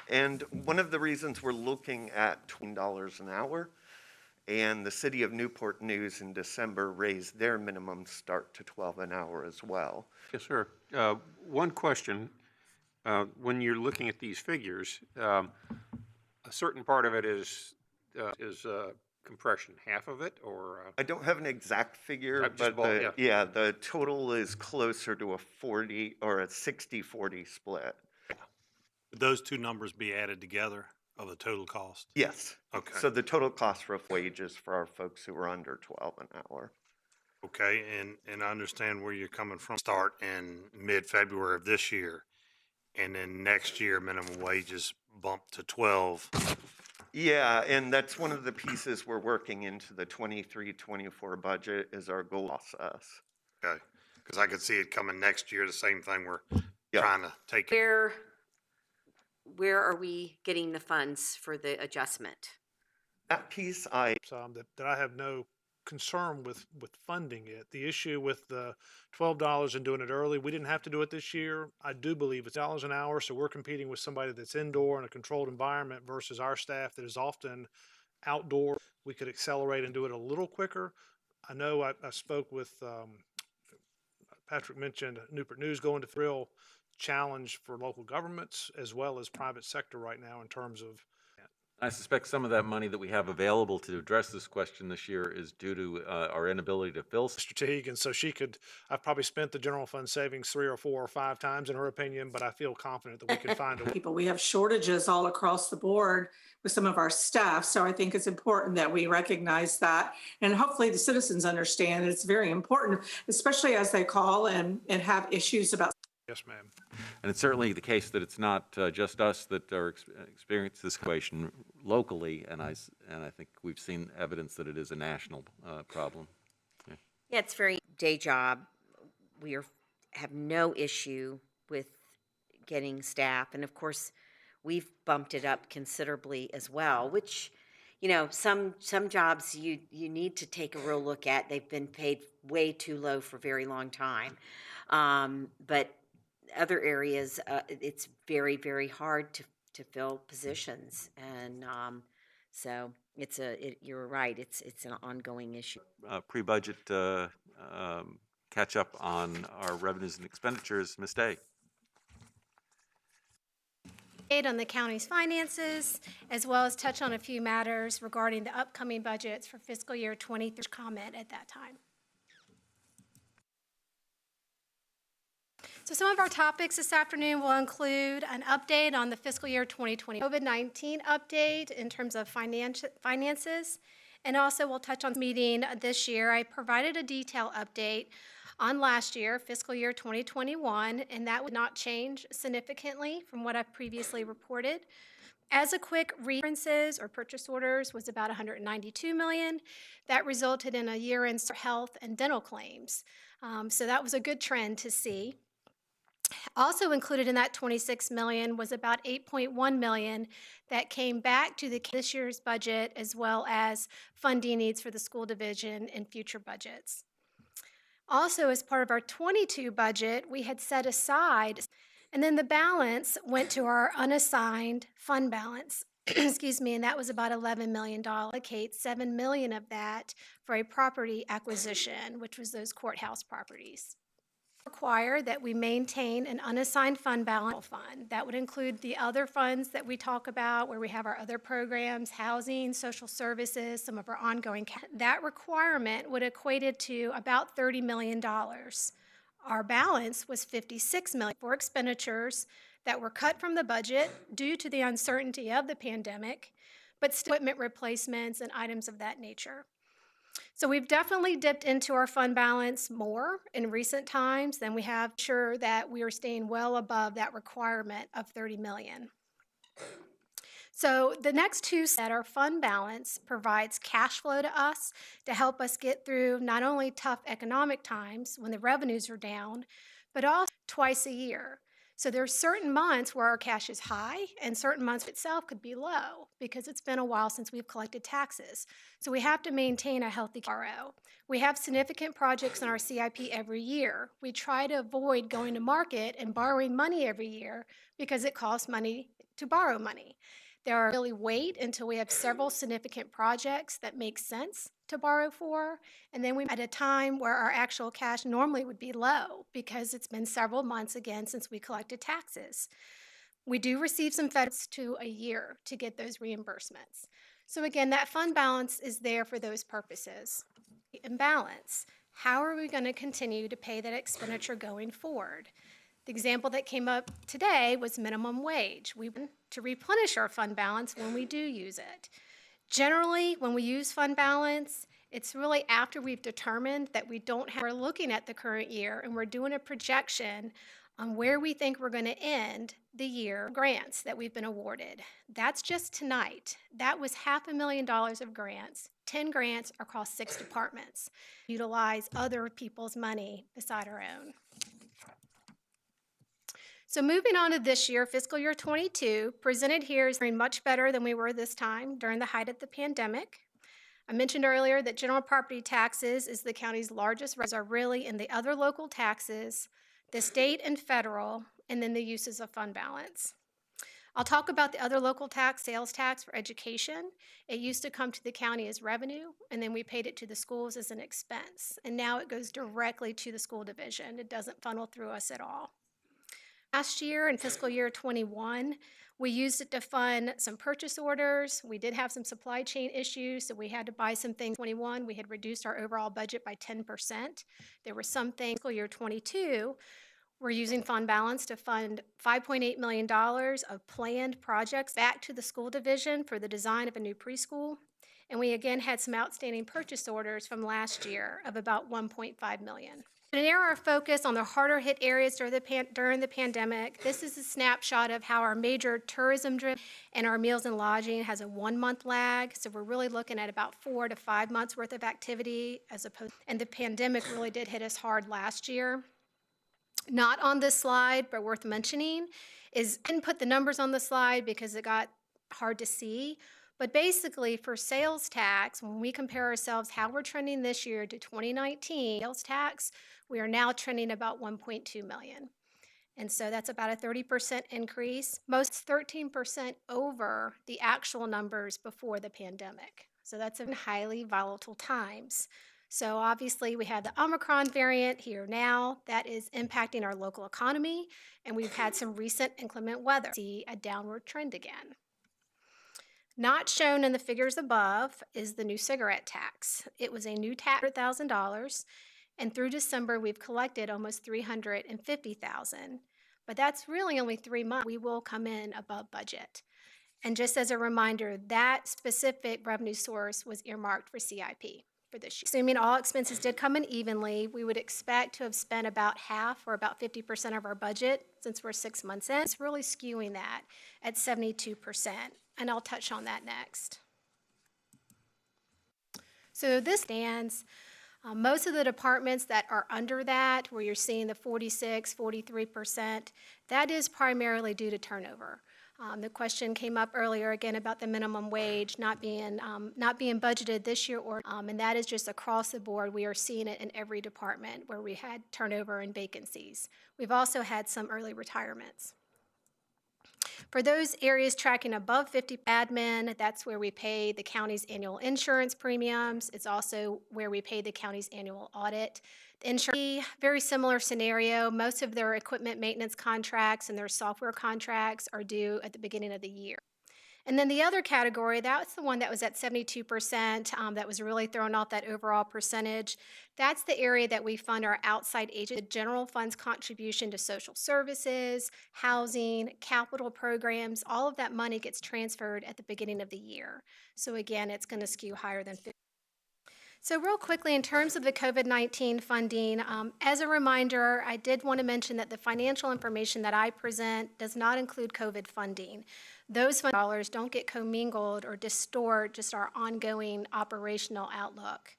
And one of the reasons we're looking at $20 an hour, and the city of Newport News in December raised their minimum start to 12 an hour as well. Yes, sir. One question. When you're looking at these figures, a certain part of it is compression, half of it, or? I don't have an exact figure, Just but the total is closer to a 40 or a 60-40 split. Would those two numbers be added together of the total cost? Yes. Okay. So the total cost for wages for our folks who are under 12 an hour. Okay, and I understand where you're coming from. Start in mid-February of this year, and then next year minimum wages bump to 12. Yeah, and that's one of the pieces we're working into the 23-24 budget is our goal process. Okay, because I could see it coming next year, the same thing we're Yeah. trying to take. Where are we getting the funds for the adjustment? That piece That I have no concern with funding it. The issue with the $12 and doing it early, we didn't have to do it this year. I do believe it's dollars an hour, so we're competing with somebody that's indoor in a controlled environment versus our staff that is often outdoor. We could accelerate and do it a little quicker. I know I spoke with, Patrick mentioned Newport News going to real challenge for local governments as well as private sector right now in terms of. I suspect some of that money that we have available to address this question this year is due to our inability to fill. Mr. Teague, and so I've probably spent the general fund savings 3 or 4 or 5 times in her opinion, but I feel confident that we can find a way. People, we have shortages all across the board with some of our staff. So I think it's important that we recognize that. And hopefully the citizens understand that it's very important, especially as they call and have issues about. Yes, ma'am. And it's certainly the case that it's not just us that are experiencing this situation locally, and I think we've seen evidence that it is a national problem. Yeah, it's very day job. We have no issue with getting staff, and of course, we've bumped it up considerably as well. Which, some jobs you need to take a real look at. They've been paid way too low for a very long time, but other areas, it's very, very hard to fill positions, and so you're right. It's an ongoing issue. Pre-budget catch up on our revenues and expenditures. Ms. Day. On the county's finances, as well as touch on a few matters regarding the upcoming budgets for fiscal year 23. Comment at that time. So some of our topics this afternoon will include an update on the fiscal year 2020 COVID-19 update in terms of finances, and also we'll touch on the meeting this year. I provided a detailed update on last year, fiscal year 2021, and that would not change significantly from what I've previously reported. As a quick references or purchase orders was about $192 million. That resulted in a year-end health and dental claims. So that was a good trend to see. Also included in that $26 million was about $8.1 million that came back to this year's budget, as well as funding needs for the school division in future budgets. Also, as part of our 22 budget, we had set aside, and then the balance went to our unassigned fund balance. excuse me, and that was about $11 million. Allocate $7 million of that for a property acquisition, which was those courthouse properties. Require that we maintain an unassigned fund balance fund. That would include the other funds that we talk about, where we have our other programs, housing, social services, some of our ongoing. That requirement would equate to about $30 million. Our balance was $56 million for expenditures that were cut from the budget due to the uncertainty of the pandemic, but still equipment replacements and items of that nature. So we've definitely dipped into our fund balance more in recent times than we have. Sure that we are staying well above that requirement of $30 million. So the next two, that our fund balance provides cash flow to us to help us get through not only tough economic times when the revenues are down, but also twice a year. So there are certain months where our cash is high and certain months itself could be low because it's been a while since we've collected taxes. So we have to maintain a healthy borrow. We have significant projects in our CIP every year. We try to avoid going to market and borrowing money every year because it costs money to borrow money. There are really wait until we have several significant projects that make sense to borrow for, and then we at a time where our actual cash normally would be low because it's been several months again since we collected taxes. We do receive some feds to a year to get those reimbursements. So again, that fund balance is there for those purposes. Imbalance. How are we going to continue to pay that expenditure going forward? The example that came up today was minimum wage. We want to replenish our fund balance when we do use it. Generally, when we use fund balance, it's really after we've determined that we don't have, we're looking at the current year and we're doing a projection on where we think we're going to end the year grants that we've been awarded. That's just tonight. That was $500,000 of grants, 10 grants across 6 departments. Utilize other people's money beside our own. So moving on to this year, fiscal year 22, presented here is doing much better than we were this time during the height of the pandemic. I mentioned earlier that general property taxes is the county's largest, are really in the other local taxes, the state and federal, and then the uses of fund balance. I'll talk about the other local tax, sales tax for education. It used to come to the county as revenue, and then we paid it to the schools as an expense. And now it goes directly to the school division. It doesn't funnel through us at all. Last year, in fiscal year 21, we used it to fund some purchase orders. We did have some supply chain issues, so we had to buy some things. 21, we had reduced our overall budget by 10%. There were some things. Fiscal year 22, we're using fund balance to fund $5.8 million of planned projects back to the school division for the design of a new preschool. And we again had some outstanding purchase orders from last year of about $1.5 million. To narrow our focus on the harder hit areas during the pandemic, this is a snapshot of how our major tourism driven and our meals and lodging has a 1-month lag. So we're really looking at about 4 to 5 months worth of activity as opposed, and the pandemic really did hit us hard last year. Not on this slide, but worth mentioning is, I didn't put the numbers on the slide because it got hard to see. But basically, for sales tax, when we compare ourselves how we're trending this year to 2019 sales tax, we are now trending about 1.2 million. And so that's about a 30% increase, most 13% over the actual numbers before the pandemic. So that's in highly volatile times. So obviously we have the Omicron variant here now that is impacting our local economy, and we've had some recent inclement weather. See a downward trend again. Not shown in the figures above is the new cigarette tax. It was a new tax, $100,000, and through December we've collected almost $350,000. But that's really only 3 months. We will come in above budget. And just as a reminder, that specific revenue source was earmarked for CIP for this year. Assuming all expenses did come in evenly, we would expect to have spent about half or about 50% of our budget since we're 6 months in. It's really skewing that at 72%. And I'll touch on that next. So this stands, most of the departments that are under that, where you're seeing the 46, 43%, that is primarily due to turnover. The question came up earlier again about the minimum wage not being budgeted this year, and that is just across the board. We are seeing it in every department where we had turnover and vacancies. We've also had some early retirements. For those areas tracking above 50 admin, that's where we pay the county's annual insurance premiums. It's also where we pay the county's annual audit. The insurance, very similar scenario. Most of their equipment maintenance contracts and their software contracts are due at the beginning of the year. And then the other category, that's the one that was at 72%, that was really throwing off that overall percentage. That's the area that we fund our outside agent, the general funds contribution to social services, housing, capital programs. All of that money gets transferred at the beginning of the year. So again, it's going to skew higher than 50%. So real quickly, in terms of the COVID-19 funding, as a reminder, I did want to mention that the financial information that I present does not include COVID funding. Those dollars don't get commingled or distort just our ongoing operational outlook.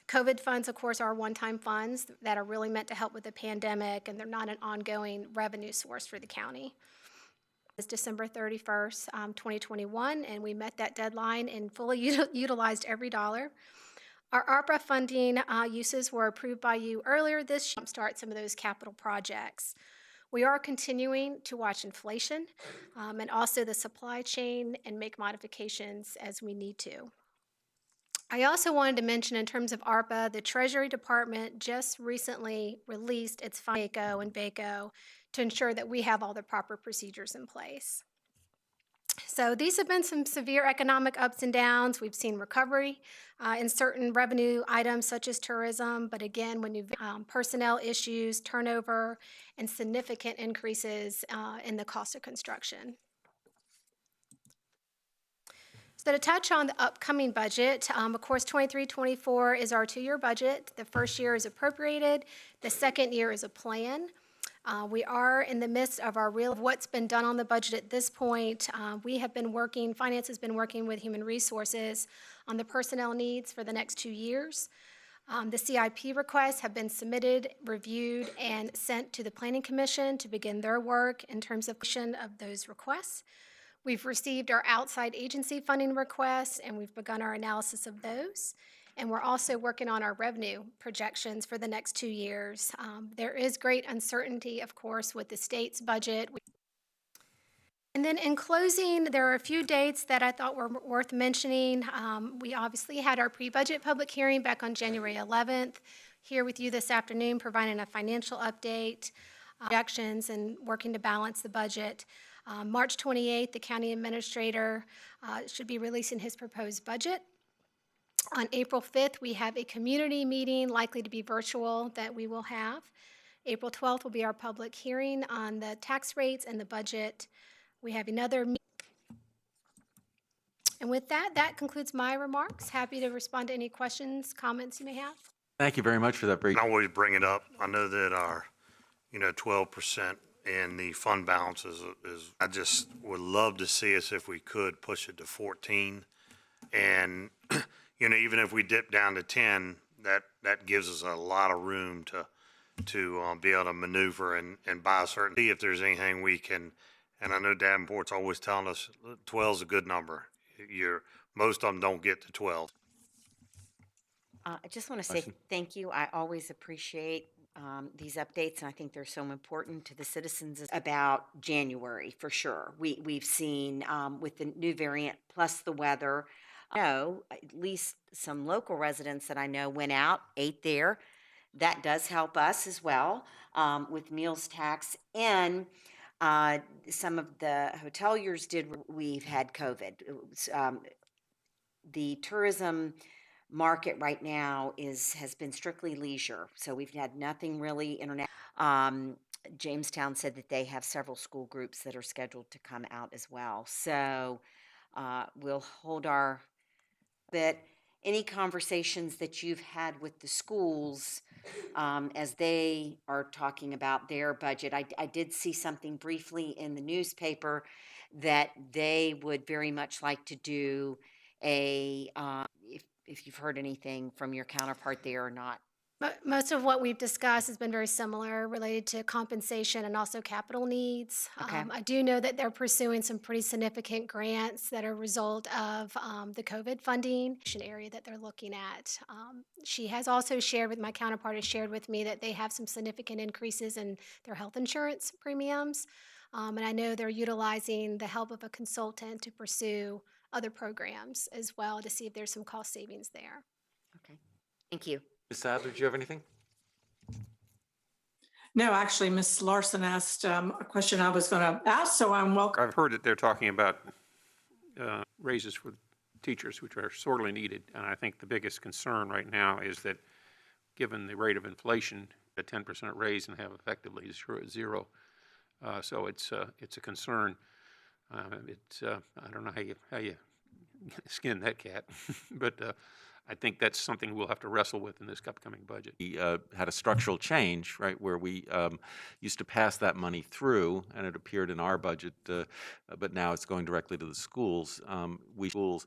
COVID funds, of course, are one-time funds that are really meant to help with the pandemic, and they're not an ongoing revenue source for the county. It's December 31st, 2021, and we met that deadline and fully utilized every dollar. Our ARPA funding uses were approved by you earlier this year to start some of those capital projects. We are continuing to watch inflation and also the supply chain and make modifications as we need to. I also wanted to mention in terms of ARPA, the Treasury Department just recently released its VACo and VACo to ensure that we have all the proper procedures in place. So these have been some severe economic ups and downs. We've seen recovery in certain revenue items such as tourism, but again, when you personnel issues, turnover, and significant increases in the cost of construction. So to touch on the upcoming budget, of course, 23-24 is our 2-year budget. The first year is appropriated. The second year is a plan. We are in the midst of what's been done on the budget at this point. We have been working, finance has been working with human resources on the personnel needs for the next 2 years. The CIP requests have been submitted, reviewed, and sent to the Planning Commission to begin their work in terms of those requests. We've received our outside agency funding requests, and we've begun our analysis of those. And we're also working on our revenue projections for the next 2 years. There is great uncertainty, of course, with the state's budget. And then in closing, there are a few dates that I thought were worth mentioning. We obviously had our pre-budget public hearing back on January 11th, here with you this afternoon, providing a financial update, projections, and working to balance the budget. March 28th, the county administrator should be releasing his proposed budget. On April 5th, we have a community meeting, likely to be virtual, that we will have. April 12th will be our public hearing on the tax rates and the budget. We have another meeting. And with that, that concludes my remarks. Happy to respond to any questions, comments you may have. Thank you very much for that brief. I always bring it up. I know that our, 12% in the fund balance is, I just would love to see us, if we could, push it to 14. And, even if we dip down to 10, that gives us a lot of room to be able to maneuver and buy certain, see if there's anything we can, and I know Davenport's always telling us 12 is a good number. Most of them don't get to 12. I just want to say thank you. I always appreciate these updates, and I think they're so important to the citizens about January, for sure. We've seen with the new variant plus the weather, at least some local residents that I know went out, ate there. That does help us as well with meals tax. And some of the hoteliers we've had COVID. The tourism market right now has been strictly leisure. So we've had nothing really international. Jamestown said that they have several school groups that are scheduled to come out as well. So we'll hold our bit. Any conversations that you've had with the schools as they are talking about their budget? I did see something briefly in the newspaper that they would very much like to do if you've heard anything from your counterpart there or not. Most of what we've discussed has been very similar, related to compensation and also capital needs. Okay. I do know that they're pursuing some pretty significant grants that are a result of the COVID funding area that they're looking at. She has also my counterpart has shared with me that they have some significant increases in their health insurance premiums. And I know they're utilizing the help of a consultant to pursue other programs as well to see if there's some cost savings there. Okay, thank you. Ms. Sadler, do you have anything? No, actually, Ms. Larson asked a question I was going to ask, so I'm welcome. I've heard that they're talking about raises for teachers, which are sorely needed. And I think the biggest concern right now is that, given the rate of inflation, a 10% raise and have effectively zero. So it's a concern. I don't know how you skin that cat, but I think that's something we'll have to wrestle with in this upcoming budget. We had a structural change, right, where we used to pass that money through, and it appeared in our budget, but now it's going directly to the schools. Do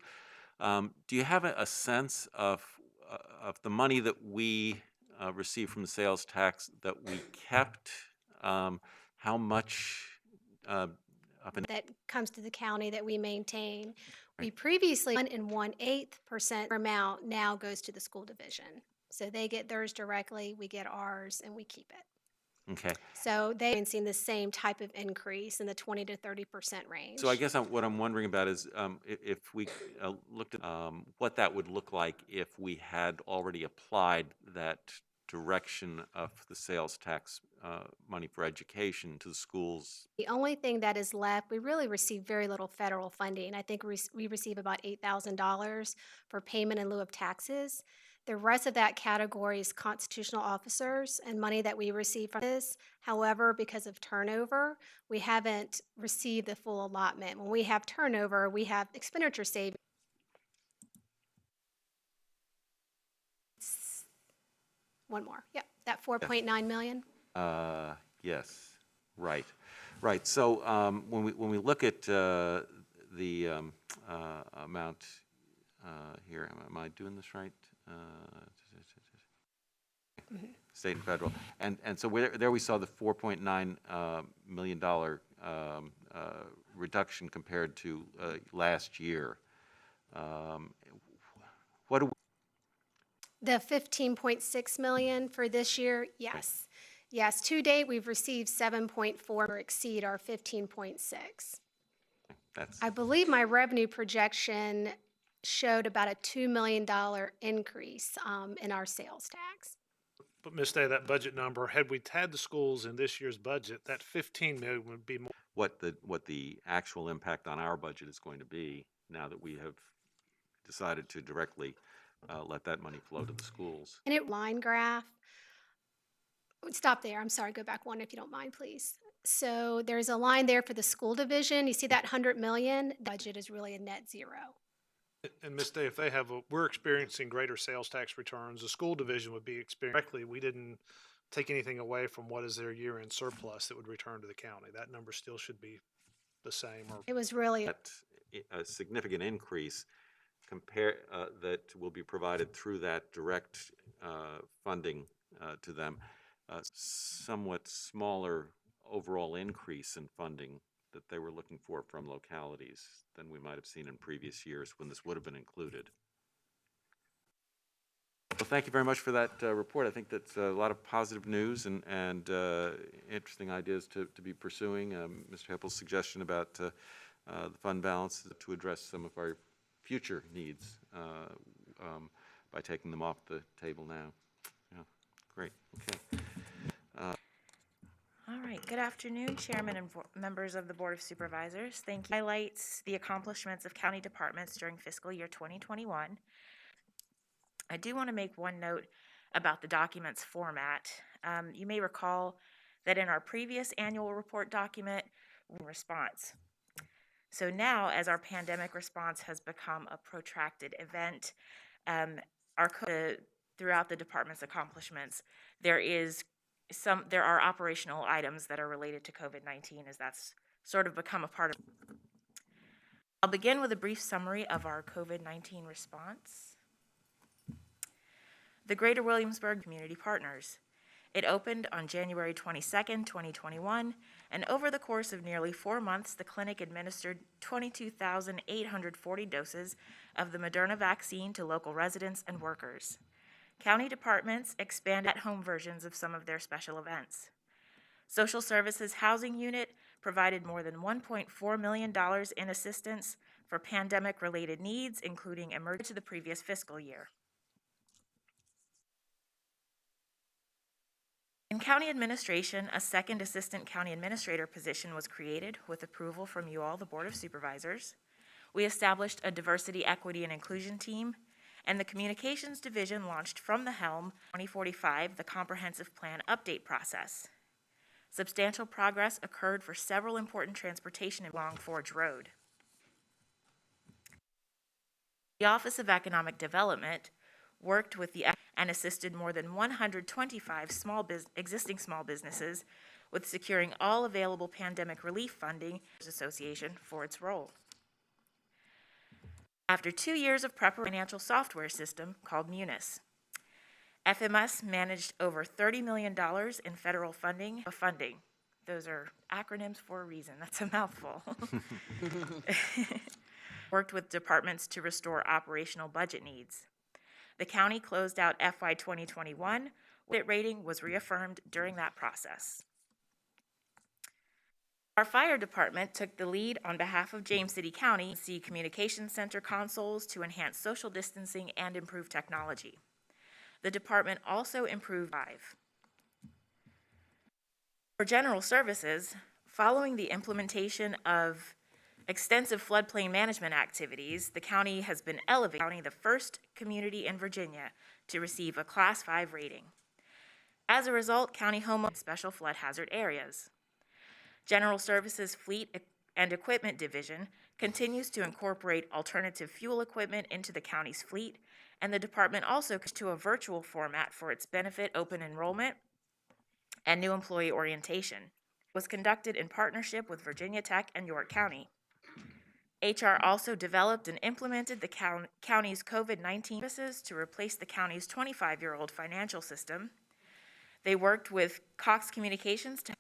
you have a sense of the money that we receive from the sales tax that we kept? How much That comes to the county that we maintain. We previously 1.125% amount now goes to the school division. So they get theirs directly, we get ours, and we keep it. Okay. So they've seen the same type of increase in the 20 to 30% range. So I guess what I'm wondering about is if we looked at what that would look like if we had already applied that direction of the sales tax money for education to the schools. The only thing that is left, we really receive very little federal funding. I think we receive about $8,000 for payment in lieu of taxes. The rest of that category is constitutional officers and money that we receive from this. However, because of turnover, we haven't received the full allotment. When we have turnover, we have expenditure savings. One more. Yep, that 4.9 million. Yes, right. So when we look at the amount here, am I doing this right? State and federal, and so there we saw the $4.9 million reduction compared to last year. What do we The 15.6 million for this year, yes. Yes, to date, we've received 7.4 or exceed our 15.6. I believe my revenue projection showed about a $2 million increase in our sales tax. But Ms. Day, that budget number, had we had the schools in this year's budget, that 15 million would be more. what the actual impact on our budget is going to be now that we have decided to directly let that money flow to the schools. And it line graph. Stop there. I'm sorry. Go back one if you don't mind, please. So there's a line there for the school division. You see that 100 million? The budget is really a net zero. And Ms. Day, if they we're experiencing greater sales tax returns, the school division would be experiencing, we didn't take anything away from what is their year-end surplus that would return to the county. That number still should be the same. Or It was really a significant increase that will be provided through that direct funding to them. Somewhat smaller overall increase in funding that they were looking for from localities than we might have seen in previous years when this would have been included. Well, thank you very much for that report. I think that's a lot of positive news and interesting ideas to be pursuing. Mr. Heppel's suggestion about the fund balance to address some of our future needs by taking them off the table now. Yeah, great. Okay. All right, good afternoon, Chairman and members of the Board of Supervisors. Thank you. Highlights the accomplishments of county departments during fiscal year 2021. I do want to make one note about the document's format. You may recall that in our previous annual report document, response. So now, as our pandemic response has become a protracted event, throughout the department's accomplishments, there are operational items that are related to COVID-19, as that's sort of become a part of. I'll begin with a brief summary of our COVID-19 response. The Greater Williamsburg Community Partners. It opened on January 22nd, 2021, and over the course of nearly 4 months, the clinic administered 22,840 doses of the Moderna vaccine to local residents and workers. County departments expanded at-home versions of some of their special events. Social Services Housing Unit provided more than $1.4 million in assistance for pandemic-related needs, including emergency to the previous fiscal year. In county administration, a second assistant county administrator position was created with approval from you all, the Board of Supervisors. We established a diversity, equity, and inclusion team, and the communications division launched from the helm 2045, the comprehensive plan update process. Substantial progress occurred for several important transportation along Forge Road. The Office of Economic Development worked with and assisted more than 125 existing small businesses with securing all available pandemic relief funding association for its role. After 2 years of preparation, financial software system called Munis. FMS managed over $30 million in federal funding. Those are acronyms for a reason. That's a mouthful. Worked with departments to restore operational budget needs. The county closed out FY 2021. Audit rating was reaffirmed during that process. Our fire department took the lead on behalf of James City County Communications Center consoles to enhance social distancing and improve technology. The department also improved For general services, following the implementation of extensive floodplain management activities, the county has been elevated, the first community in Virginia to receive a Class 5 rating. As a result, county homeowners special flood hazard areas. General Services Fleet and Equipment Division continues to incorporate alternative fuel equipment into the county's fleet, and the department also to a virtual format for its benefit open enrollment and new employee orientation. It was conducted in partnership with Virginia Tech and York County. HR also developed and implemented the county's COVID-19 services to replace the county's 25-year-old financial system. They worked with Cox Communications to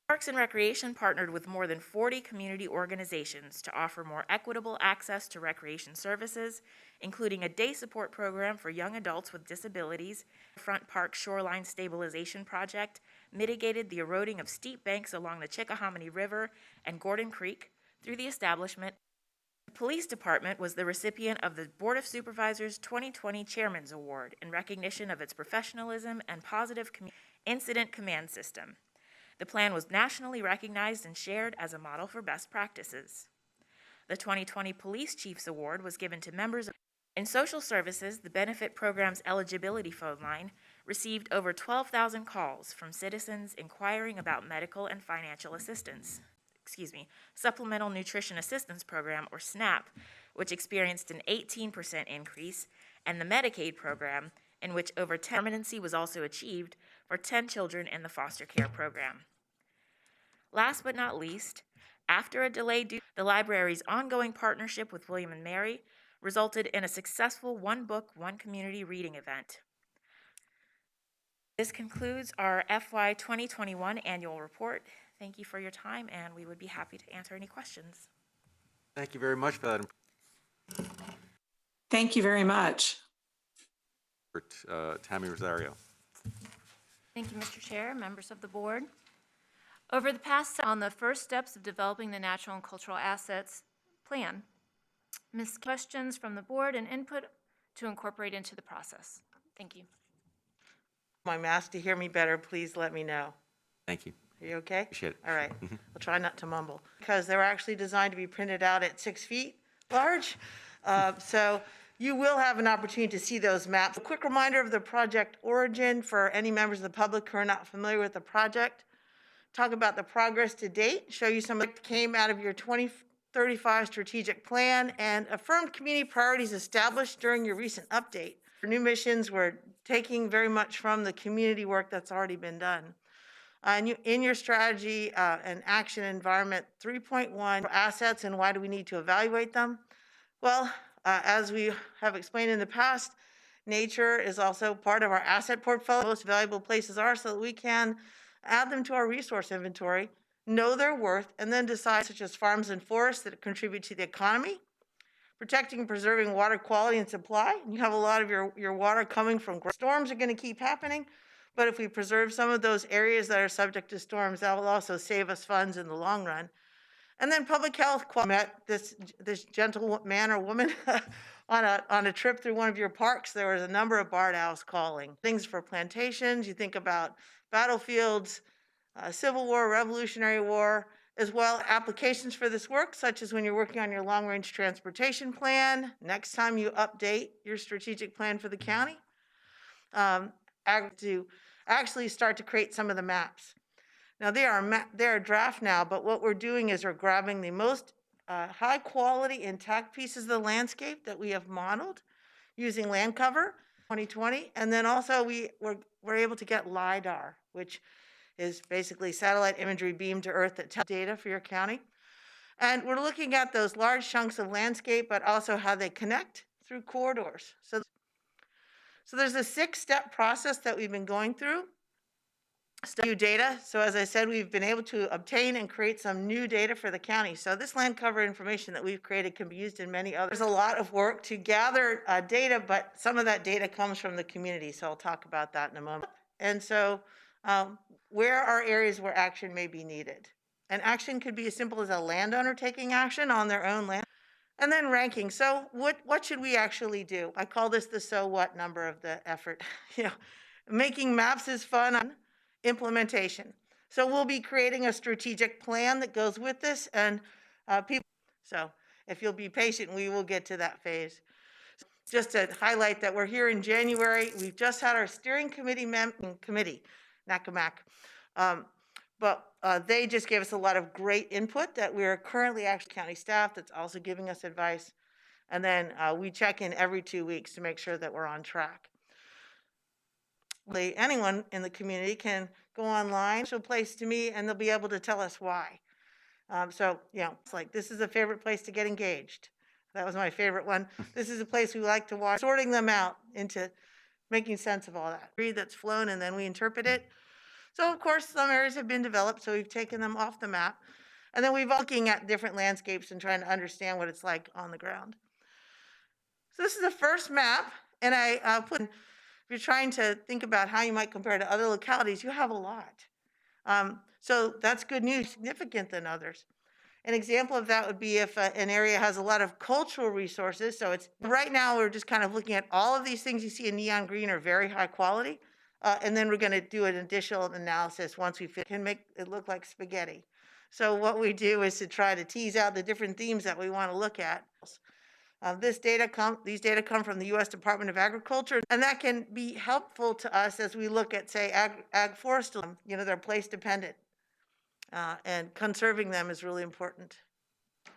Parks and Recreation partnered with more than 40 community organizations to offer more equitable access to recreation services, including a day support program for young adults with disabilities. Front Park Shoreline Stabilization Project mitigated the eroding of steep banks along the Chickahominy River and Gordon Creek through the establishment. The Police Department was the recipient of the Board of Supervisors 2020 Chairman's Award in recognition of its professionalism and positive incident command system. The plan was nationally recognized and shared as a model for best practices. The 2020 Police Chiefs Award was given to members of in social services. The benefit program's eligibility phone line received over 12,000 calls from citizens inquiring about medical and financial assistance. Supplemental Nutrition Assistance Program, or SNAP, which experienced an 18% increase, and the Medicaid program, in which over permanency was also achieved for 10 children in the foster care program. Last but not least, after a delay due to the library's ongoing partnership with William & Mary resulted in a successful One Book, One Community reading event. This concludes our FY 2021 annual report. Thank you for your time, and we would be happy to answer any questions. Thank you very much for that. Thank you very much. Tammy Rosario. Thank you, Mr. Chair, members of the board. Over the past, on the first steps of developing the natural and cultural assets plan, questions from the board and input to incorporate into the process. Thank you. My mask to hear me better, please let me know. Thank you. Are you okay? Appreciate it. All right. I'll try not to mumble. Because they were actually designed to be printed out at 6 feet large. So you will have an opportunity to see those maps. A quick reminder of the project origin for any members of the public who are not familiar with the project. Talk about the progress to date, show you some of what came out of your 2035 strategic plan, and affirmed community priorities established during your recent update. Your new missions were taking very much from the community work that's already been done. In your strategy and action environment 3.1, assets and why do we need to evaluate them? Well, as we have explained in the past, nature is also part of our asset portfolio. Most valuable places are so that we can add them to our resource inventory, know their worth, and then decide, such as farms and forests that contribute to the economy, protecting and preserving water quality and supply. You have a lot of your water coming from storms are going to keep happening. But if we preserve some of those areas that are subject to storms, that will also save us funds in the long run. And then public health, met this gentle man or woman on a trip through one of your parks. There was a number of barred owls calling. Things for plantations, you think about battlefields, Civil War, Revolutionary War, as well applications for this work, such as when you're working on your long-range transportation plan, next time you update your strategic plan for the county, to actually start to create some of the maps. Now, they are draft now, but what we're doing is we're grabbing the most high-quality intact pieces of the landscape that we have modeled using land cover 2020, and then also we're able to get LiDAR, which is basically satellite imagery beamed to Earth that tells data for your county. And we're looking at those large chunks of landscape, but also how they connect through corridors. So there's a 6-step process that we've been going through. New data. So as I said, we've been able to obtain and create some new data for the county. So this land cover information that we've created can be used in many others. There's a lot of work to gather data, but some of that data comes from the community. So I'll talk about that in a moment. And so where are areas where action may be needed? And action could be as simple as a landowner taking action on their own land. And then ranking. So what should we actually do? I call this the so what number of the effort. Making maps is fun. Implementation. So we'll be creating a strategic plan that goes with this, and so if you'll be patient, we will get to that phase. Just to highlight that we're here in January. We've just had our steering committee NACAMAC. But they just gave us a lot of great input that we're currently actually county staff that's also giving us advice. And then we check in every 2 weeks to make sure that we're on track. Anyone in the community can go online, show place to me, and they'll be able to tell us why. So, it's like, this is a favorite place to get engaged. That was my favorite one. This is a place we like to watch, sorting them out into making sense of all that. Read that's flown, and then we interpret it. So, of course, some areas have been developed, so we've taken them off the map. And then we've looking at different landscapes and trying to understand what it's like on the ground. So this is the first map, and I put, if you're trying to think about how you might compare to other localities, you have a lot. So that's good news, significant than others. An example of that would be if an area has a lot of cultural resources. So it's right now we're just kind of looking at all of these things you see in neon green are very high quality. And then we're going to do an additional analysis once we can make it look like spaghetti. So what we do is to try to tease out the different themes that we want to look at. These data come from the U.S. Department of Agriculture, and that can be helpful to us as we look at, say, ag-forestal. They're place dependent, and conserving them is really important. So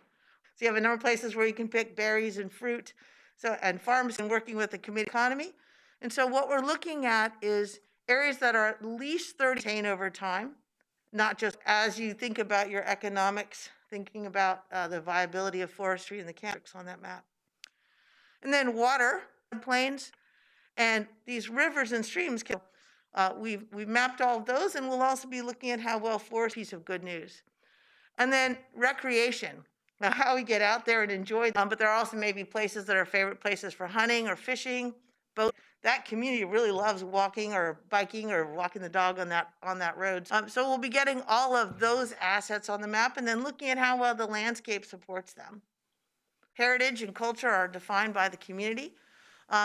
you have a number of places where you can pick berries and fruit, and farms and working with the community economy. And so what we're looking at is areas that are at least 30 over time, not just as you think about your economics, thinking about the viability of forestry and the campus on that map. And then water, plains, and these rivers and streams. We've mapped all of those, and we'll also be looking at how well forest, piece of good news. And then recreation, now how we get out there and enjoy them, but there are also maybe places that are favorite places for hunting or fishing. Both that community really loves walking or biking or walking the dog on that road. So we'll be getting all of those assets on the map and then looking at how well the landscape supports them. Heritage and culture are defined by the community.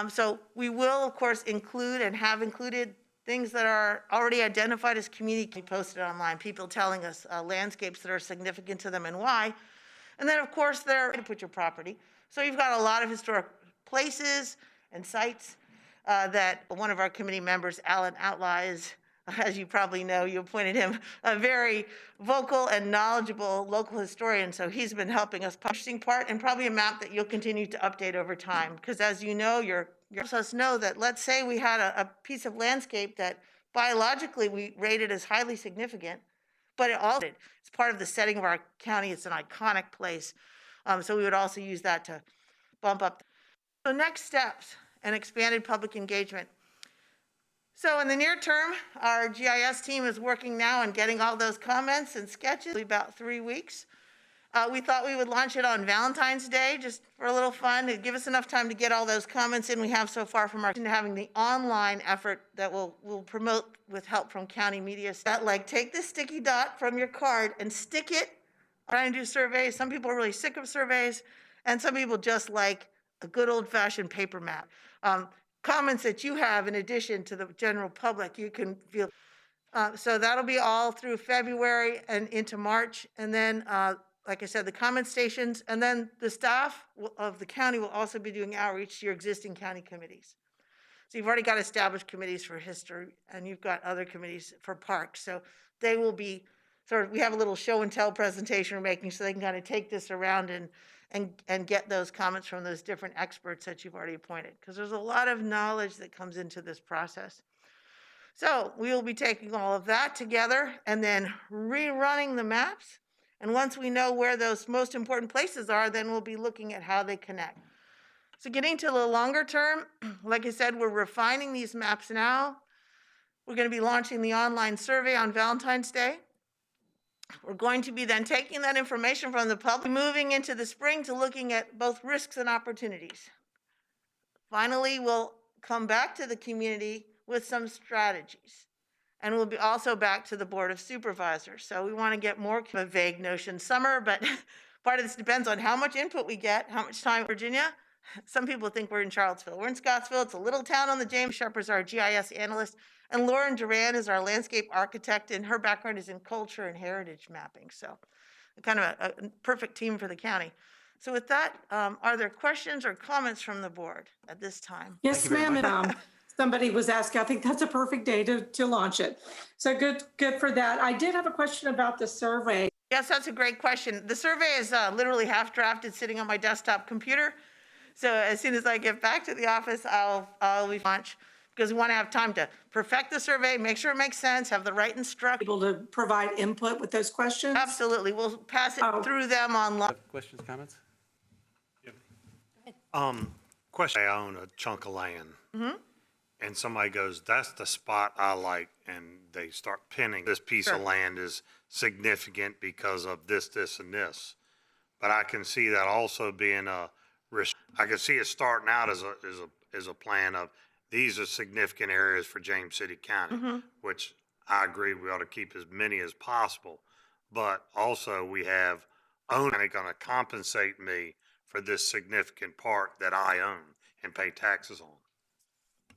So we will, of course, include and have included things that are already identified as community posted online, people telling us landscapes that are significant to them and why. And then, of course, they're to put your property. So you've got a lot of historic places and sites that one of our committee members, Alan Outlaw, is, as you probably know, you appointed him a very vocal and knowledgeable local historian. So he's been helping us. Interesting part, and probably a map that you'll continue to update over time. Because as you know, you let us know that, let's say we had a piece of landscape that biologically we rated as highly significant, but it's part of the setting of our county. It's an iconic place. So we would also use that to bump up. So next steps and expanded public engagement. So in the near term, our GIS team is working now on getting all those comments and sketches, about 3 weeks. We thought we would launch it on Valentine's Day, just for a little fun, to give us enough time to get all those comments in we have so far from our, having the online effort that we'll promote with help from county media. That, like, take the sticky dot from your card and stick it, trying to do surveys. Some people are really sick of surveys, and some people just like a good old-fashioned paper map. Comments that you have in addition to the general public, you can feel. So that'll be all through February and into March. And then, like I said, the comment stations, and then the staff of the county will also be doing outreach to your existing county committees. So you've already got established committees for history, and you've got other committees for parks. So they will be we have a little show and tell presentation we're making so they can kind of take this around and get those comments from those different experts that you've already appointed. Because there's a lot of knowledge that comes into this process. So we will be taking all of that together and then rerunning the maps. And once we know where those most important places are, then we'll be looking at how they connect. So getting to the longer term, like I said, we're refining these maps now. We're going to be launching the online survey on Valentine's Day. We're going to be then taking that information from the public, moving into the spring to looking at both risks and opportunities. Finally, we'll come back to the community with some strategies. And we'll be also back to the Board of Supervisors. So we want to get more of a vague notion summer, but part of this depends on how much input we get, how much time. Virginia, some people think we're in Charlottesville. We're in Scottsville. It's a little town on the James. Sharp is our GIS analyst. And Lauren Duran is our landscape architect, and her background is in culture and heritage mapping. So kind of a perfect team for the county. So with that, are there questions or comments from the board at this time? Yes, ma'am. Somebody was asking, I think that's a perfect day to launch it. So good for that. I did have a question about the survey. Yes, that's a great question. The survey is literally half drafted sitting on my desktop computer. So as soon as I get back to the office, I'll launch, because we want to have time to perfect the survey, make sure it makes sense, have the right instruction. Able to provide input with those questions? Absolutely. We'll pass it through them online. Questions, comments? Question, I own a chunk of land. And somebody goes, that's the spot I like, and they start pinning, this piece of land is significant because of this, this, and this. But I can see that also being a risk. I can see it starting out as a plan of, these are significant areas for James City County, which I agree we ought to keep as many as possible. But also we have owner going to compensate me for this significant part that I own and pay taxes on.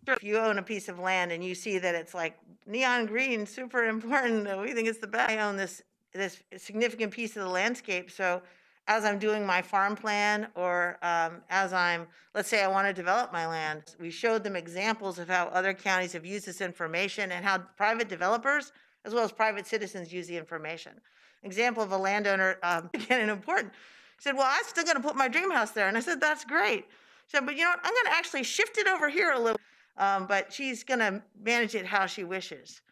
If you own a piece of land and you see that it's like neon green, super important, we think it's the best. I own this significant piece of the landscape. So as I'm doing my farm plan, or let's say I want to develop my land, we showed them examples of how other counties have used this information and how private developers as well as private citizens use the information. Example of a landowner, again, and important, said, well, I'm still going to put my dream house there. And I said, that's great. She said, but you know what, I'm going to actually shift it over here a little. But she's going to manage it how she wishes.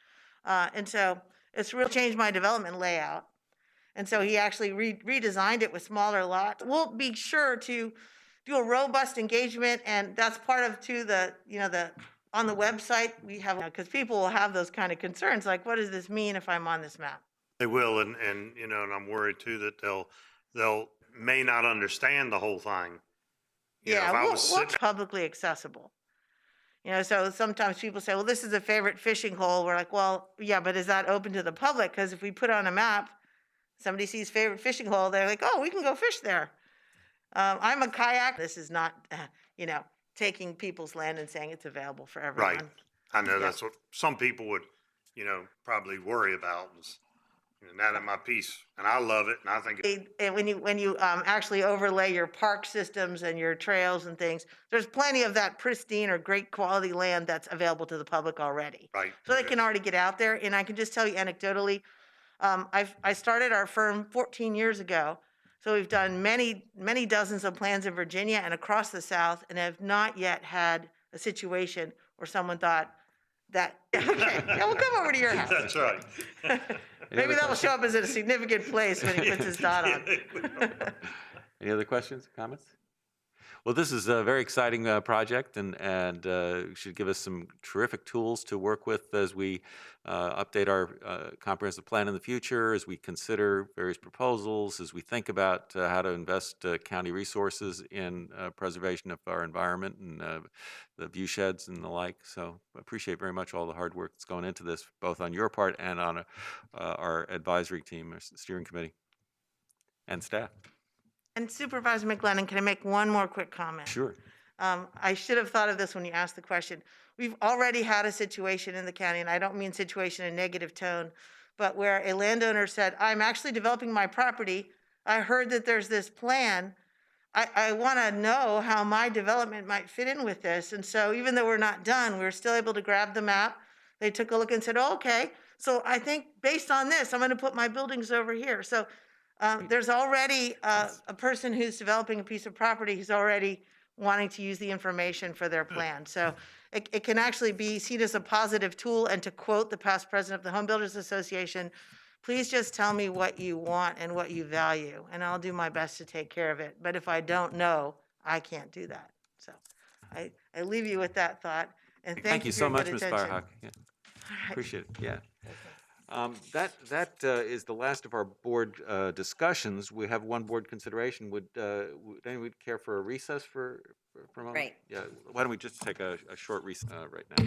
And so it's really changed my development layout. And so he actually redesigned it with smaller lots. We'll be sure to do a robust engagement, and that's part of on the website we have, because people will have those kind of concerns, like, what does this mean if I'm on this map? They will, and I'm worried too that they'll may not understand the whole thing. We're publicly accessible. So sometimes people say, well, this is a favorite fishing hole. We're like, well, yeah, but is that open to the public? Because if we put on a map, somebody sees favorite fishing hole, they're like, oh, we can go fish there. I'm a kayak. This is not, taking people's land and saying it's available for everyone. Right. I know that's what some people would, probably worry about. That in my piece, and I love it, and I think and when you actually overlay your park systems and your trails and things, there's plenty of that pristine or great quality land that's available to the public already. Right. So they can already get out there. And I can just tell you anecdotally, I started our firm 14 years ago, so we've done many dozens of plans in Virginia and across the South, and have not yet had a situation where someone thought that, okay, we'll come over to your house. That's right. Maybe that will show up as a significant place when he puts his dot on. Any other questions, comments? Well, this is a very exciting project and should give us some terrific tools to work with as we update our comprehensive plan in the future, as we consider various proposals, as we think about how to invest county resources in preservation of our environment and the view sheds and the like. So I appreciate very much all the hard work that's going into this, both on your part and on our advisory team, our steering committee, and staff. And Supervisor McGlennon, can I make one more quick comment? Sure. I should have thought of this when you asked the question. We've already had a situation in the county, and I don't mean situation in a negative tone, but where a landowner said, I'm actually developing my property. I heard that there's this plan. I want to know how my development might fit in with this. And so even though we're not done, we're still able to grab the map. They took a look and said, oh, okay, so I think based on this, I'm going to put my buildings over here. So there's already a person who's developing a piece of property who's already wanting to use the information for their plan. So it can actually be seen as a positive tool. And to quote the past president of the Home Builders Association, please just tell me what you want and what you value, and I'll do my best to take care of it. But if I don't know, I can't do that. So I leave you with that thought, and thank you for so your much, good Ms. attention. Firehawk. Yeah. All right. Appreciate it, yeah. That is the last of our board discussions. We have one board consideration. Would anyone care for a recess for a moment? Great. Yeah, why don't we just take a short recess right now?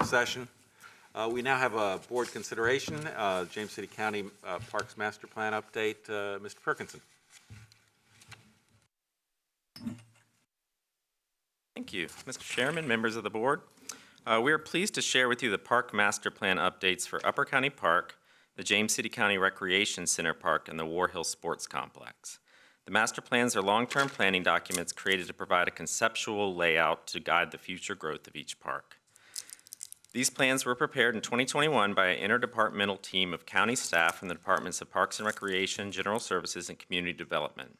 session. We now have a board consideration, James City County Parks Master Plan update. Mr. Perkinson. Thank you. Mr. Chairman, members of the board. We are pleased to share with you the Park Master Plan updates for Upper County Park, the James City County Recreation Center Park, and the War Hill Sports Complex. The master plans are long-term planning documents created to provide a conceptual layout to guide the future growth of each park. These plans were prepared in 2021 by an interdepartmental team of county staff from the Departments of Parks and Recreation, General Services, and Community Development.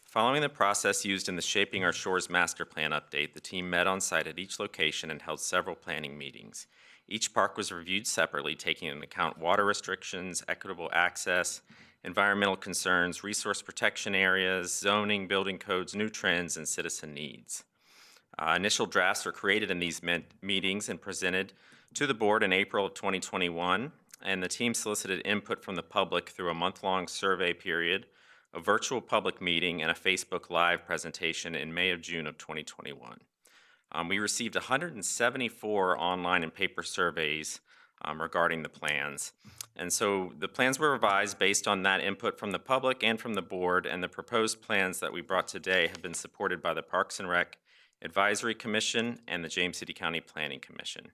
Following the process used in the Shaping Our Shores Master Plan update, the team met on site at each location and held several planning meetings. Each park was reviewed separately, taking into account water restrictions, equitable access, environmental concerns, resource protection areas, zoning, building codes, new trends, and citizen needs. Initial drafts were created in these meetings and presented to the board in April of 2021, and the team solicited input from the public through a month-long survey period, a virtual public meeting, and a Facebook Live presentation in May of June of 2021. We received 174 online and paper surveys regarding the plans. And so the plans were revised based on that input from the public and from the board, and the proposed plans that we brought today have been supported by the Parks and Rec Advisory Commission and the James City County Planning Commission.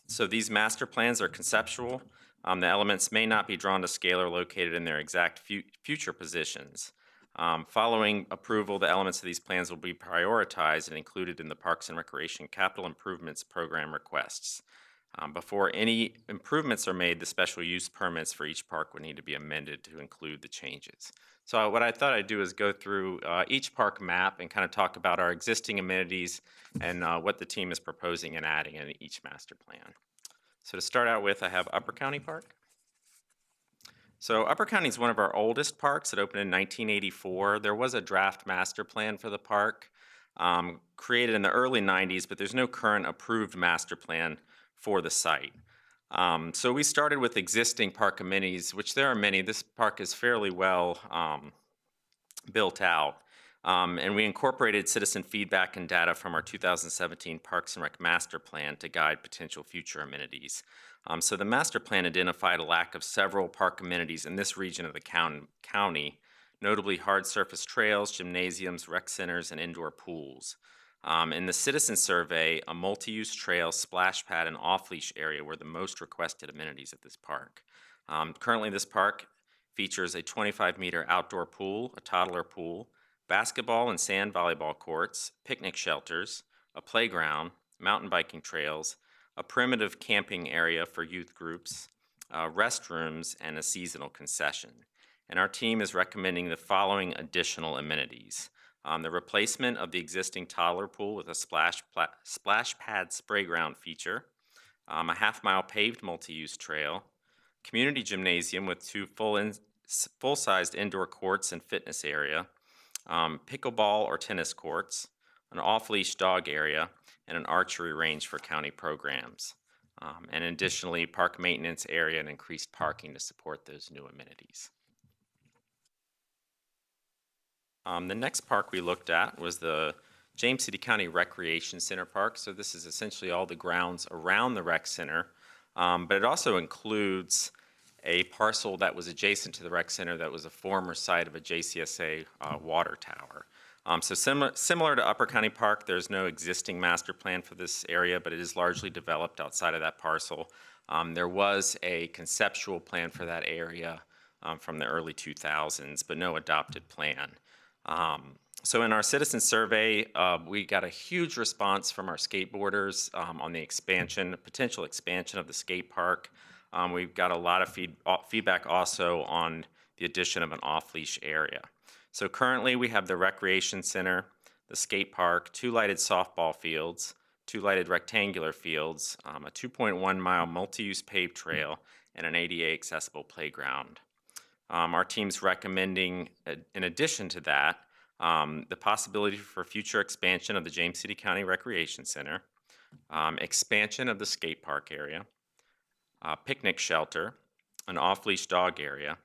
So these master plans are conceptual. The elements may not be drawn to scale or located in their exact future positions. Following approval, the elements of these plans will be prioritized and included in the Parks and Recreation Capital Improvements Program requests. Before any improvements are made, the special use permits for each park would need to be amended to include the changes. So what I thought I'd do is go through each park map and kind of talk about our existing amenities and what the team is proposing and adding in each master plan. So to start out with, I have Upper County Park. So Upper County is one of our oldest parks. It opened in 1984. There was a draft master plan for the park created in the early 90s, but there's no current approved master plan for the site. So we started with existing park amenities, which there are many. This park is fairly well built out. And we incorporated citizen feedback and data from our 2017 Parks and Rec Master Plan to guide potential future amenities. So the master plan identified a lack of several park amenities in this region of the county, notably hard surface trails, gymnasiums, rec centers, and indoor pools. In the citizen survey, a multi-use trail, splash pad, and off-leash area were the most requested amenities at this park. Currently, this park features a 25-meter outdoor pool, a toddler pool, basketball and sand volleyball courts, picnic shelters, a playground, mountain biking trails, a primitive camping area for youth groups, restrooms, and a seasonal concession. And our team is recommending the following additional amenities. The replacement of the existing toddler pool with a splash pad spray ground feature, a half-mile paved multi-use trail, community gymnasium with two full-sized indoor courts and fitness area, pickleball or tennis courts, an off-leash dog area, and an archery range for county programs. And additionally, park maintenance area and increased parking to support those new amenities. The next park we looked at was the James City County Recreation Center Park. So this is essentially all the grounds around the rec center, but it also includes a parcel that was adjacent to the rec center that was a former site of a JCSA water tower. So similar to Upper County Park, there's no existing master plan for this area, but it is largely developed outside of that parcel. There was a conceptual plan for that area from the early 2000s, but no adopted plan. So in our citizen survey, we got a huge response from our skateboarders on the potential expansion of the skate park. We've got a lot of feedback also on the addition of an off-leash area. So currently we have the recreation center, the skate park, 2 lighted softball fields, 2 lighted rectangular fields, a 2.1-mile multi-use paved trail, and an ADA accessible playground. Our team's recommending, in addition to that, the possibility for future expansion of the James City County Recreation Center, expansion of the skate park area, picnic shelter, an off-leash dog area,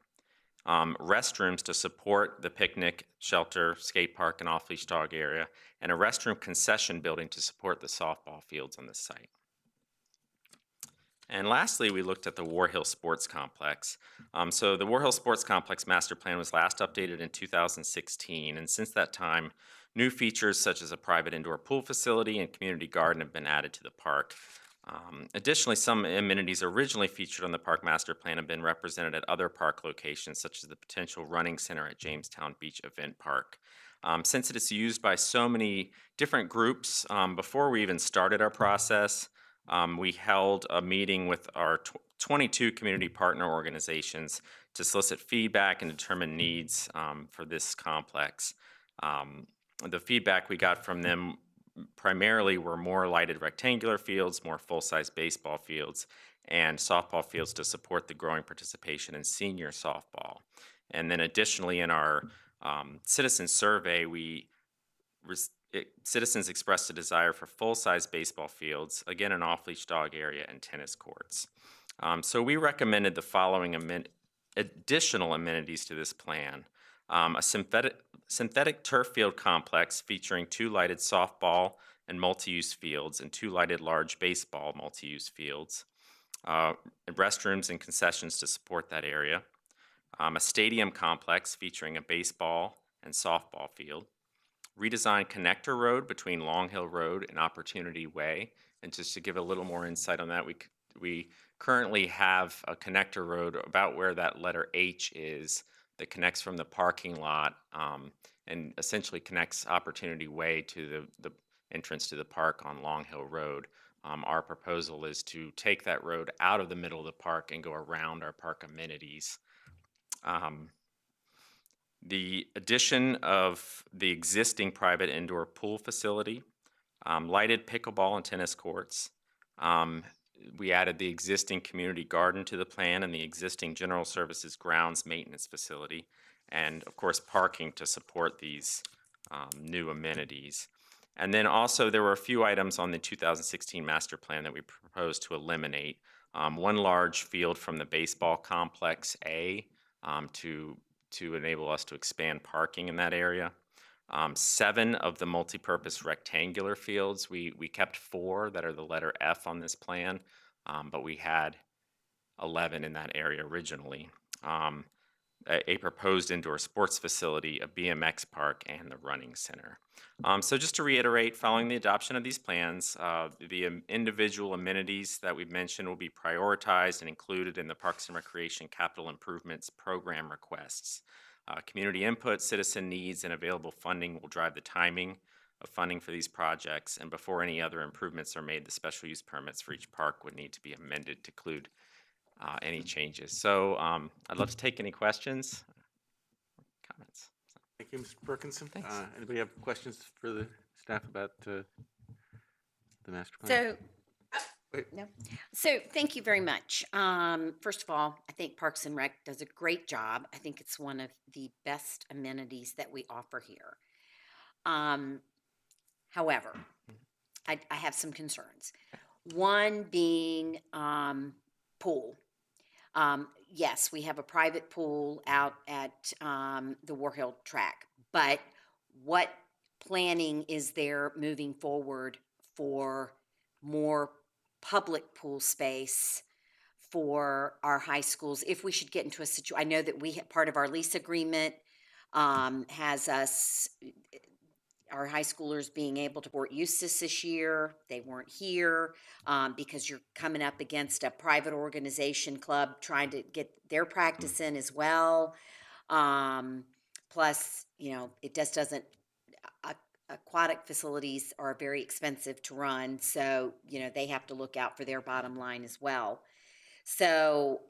restrooms to support the picnic shelter, skate park, and off-leash dog area, and a restroom concession building to support the softball fields on this site. And lastly, we looked at the War Hill Sports Complex. So the War Hill Sports Complex Master Plan was last updated in 2016, and since that time, new features such as a private indoor pool facility and community garden have been added to the park. Additionally, some amenities originally featured on the Park Master Plan have been represented at other park locations, such as the potential running center at Jamestown Beach Event Park. Since it is used by so many different groups, before we even started our process, we held a meeting with our 22 community partner organizations to solicit feedback and determine needs for this complex. The feedback we got from them primarily were more lighted rectangular fields, more full-size baseball fields, and softball fields to support the growing participation in senior softball. And then additionally, in our citizen survey, citizens expressed a desire for full-size baseball fields, again, an off-leash dog area, and tennis courts. So we recommended the following additional amenities to this plan. A synthetic turf field complex featuring 2 lighted softball and multi-use fields and 2 lighted large baseball multi-use fields, restrooms and concessions to support that area, a stadium complex featuring a baseball and softball field, redesigned connector road between Long Hill Road and Opportunity Way. And just to give a little more insight on that, we currently have a connector road about where that letter H is that connects from the parking lot and essentially connects Opportunity Way to the entrance to the park on Long Hill Road. Our proposal is to take that road out of the middle of the park and go around our park amenities. The addition of the existing private indoor pool facility, lighted pickleball and tennis courts. We added the existing community garden to the plan and the existing general services grounds maintenance facility, and of course parking to support these new amenities. And then also there were a few items on the 2016 master plan that we proposed to eliminate. One large field from the baseball complex A to enable us to expand parking in that area. 7 of the multipurpose rectangular fields, we kept 4 that are the letter F on this plan, but we had 11 in that area originally. A proposed indoor sports facility, a BMX park, and the running center. So just to reiterate, following the adoption of these plans, the individual amenities that we've mentioned will be prioritized and included in the Parks and Recreation Capital Improvements Program requests. Community input, citizen needs, and available funding will drive the timing of funding for these projects, and before any other improvements are made, the special use permits for each park would need to be amended to include any changes. So I'd love to take any questions, comments. Thank you, Mr. Perkinson. Anybody have questions for the staff about the master plan? So thank you very much. First of all, I think Parks and Rec does a great job. I think it's one of the best amenities that we offer here. However, I have some concerns. One being pool. Yes, we have a private pool out at the War Hill track, but what planning is there moving forward for more public pool space for our high schools if we should get into a situation? I know that part of our lease agreement has us, our high schoolers being able to Fort Eustis this year. They weren't here because you're coming up against a private organization club trying to get their practice in as well. Plus, it just doesn't, aquatic facilities are very expensive to run, so, they have to look out for their bottom line as well. So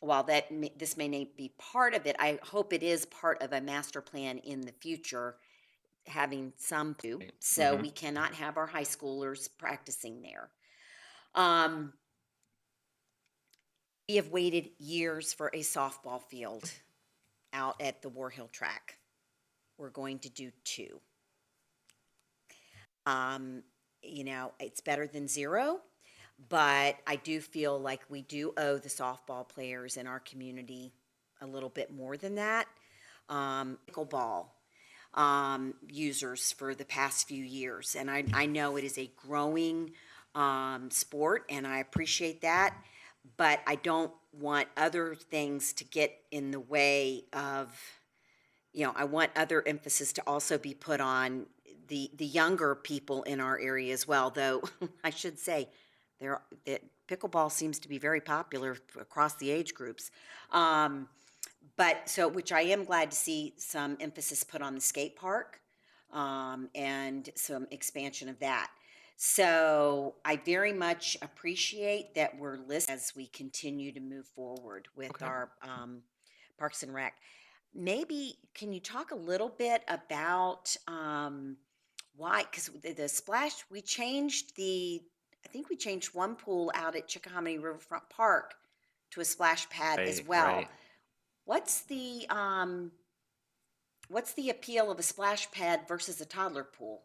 while this may not be part of it, I hope it is part of a master plan in the future, having some pool, so we cannot have our high schoolers practicing there. We have waited years for a softball field out at the War Hill track. We're going to do 2. It's better than 0, but I do feel like we do owe the softball players in our community a little bit more than that. Pickleball users for the past few years, and I know it is a growing sport, and I appreciate that. But I don't want other things to get in the way of, I want other emphasis to also be put on the younger people in our area as well, though I should say pickleball seems to be very popular across the age groups. Which I am glad to see some emphasis put on the skate park, and some expansion of that. So I very much appreciate that we're listening as we continue to move forward with our Parks and Rec. Maybe, can you talk a little bit about why, because the splash, I think we changed one pool out at Chickahominy Riverfront Park to a splash pad as Right, well. right. What's the appeal of a splash pad versus a toddler pool?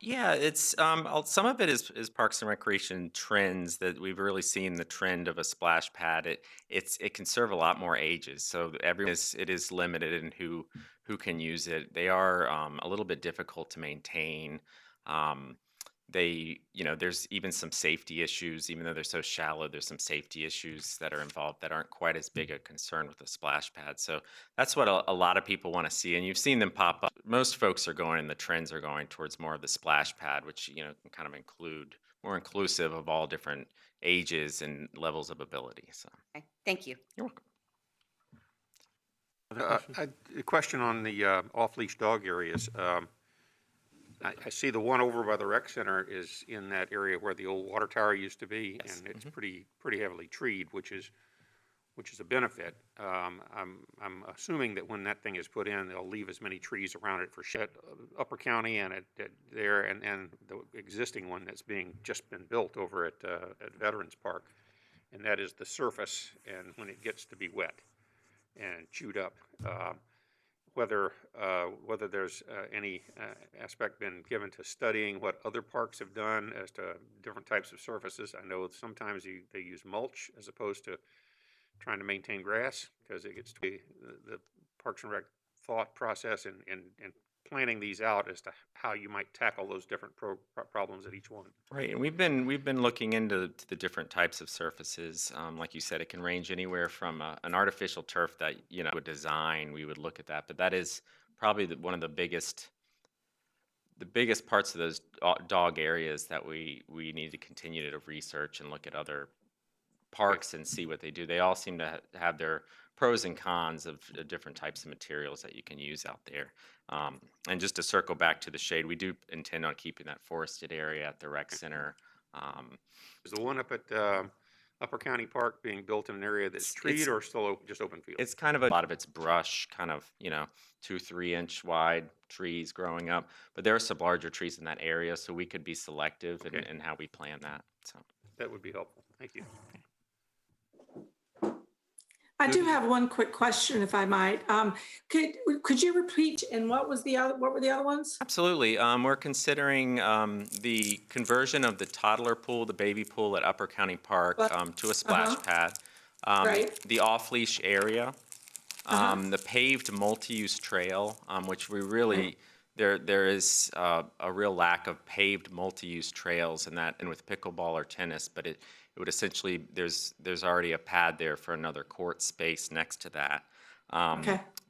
Yeah, it's some of it is Parks and Recreation trends that we've really seen the trend of a splash pad. It can serve a lot more ages, so it is limited in who can use it. They are a little bit difficult to maintain. There's even some safety issues, even though they're so shallow, there's some safety issues that are involved that aren't quite as big a concern with the splash pad. So that's what a lot of people want to see. And you've seen them pop up. Most folks are going, and the trends are going towards more of the splash pad, which, can kind of include more inclusive of all different ages and levels of ability. So Okay, thank you. you're welcome. A question on the off-leash dog areas. I see the one over by the rec center is in that area where the old water tower used to be, and it's pretty heavily treed, which is a benefit. I'm assuming that when that thing is put in, they'll leave as many trees around it for Upper County and at there, and the existing one that's just been built over at Veterans Park, and that is the surface, and when it gets to be wet and chewed up. Whether there's any aspect been given to studying what other parks have done as to different types of surfaces. I know sometimes they use mulch as opposed to trying to maintain grass, because it gets to be the Parks and Rec thought process and planning these out as to how you might tackle those different problems at each one. Right, and we've been looking into the different types of surfaces. Like you said, it can range anywhere from an artificial turf that would design. We would look at that, but that is probably one of the biggest parts of those dog areas that we need to continue to research and look at other parks and see what they do. They all seem to have their pros and cons of different types of materials that you can use out there. And just to circle back to the shade, we do intend on keeping that forested area at the rec center. Is the one up at Upper County Park being built in an area that's treed or still just open field? It's kind of a lot of it's brush, kind of 2-3 inch wide trees growing up, but there are some larger trees in that area, so we could be selective in how we plan that. So that would be helpful. Thank you. I do have one quick question, if I might. Could you repeat, and what were the other ones? Absolutely. We're considering the conversion of the toddler pool, the baby pool at Upper County Park, to a splash pad. Right. The off-leash area, the paved multi-use trail, which we really, there is a real lack of paved multi-use trails in that, and with pickleball or tennis, but it would essentially, there's already a pad there for another court space next to that.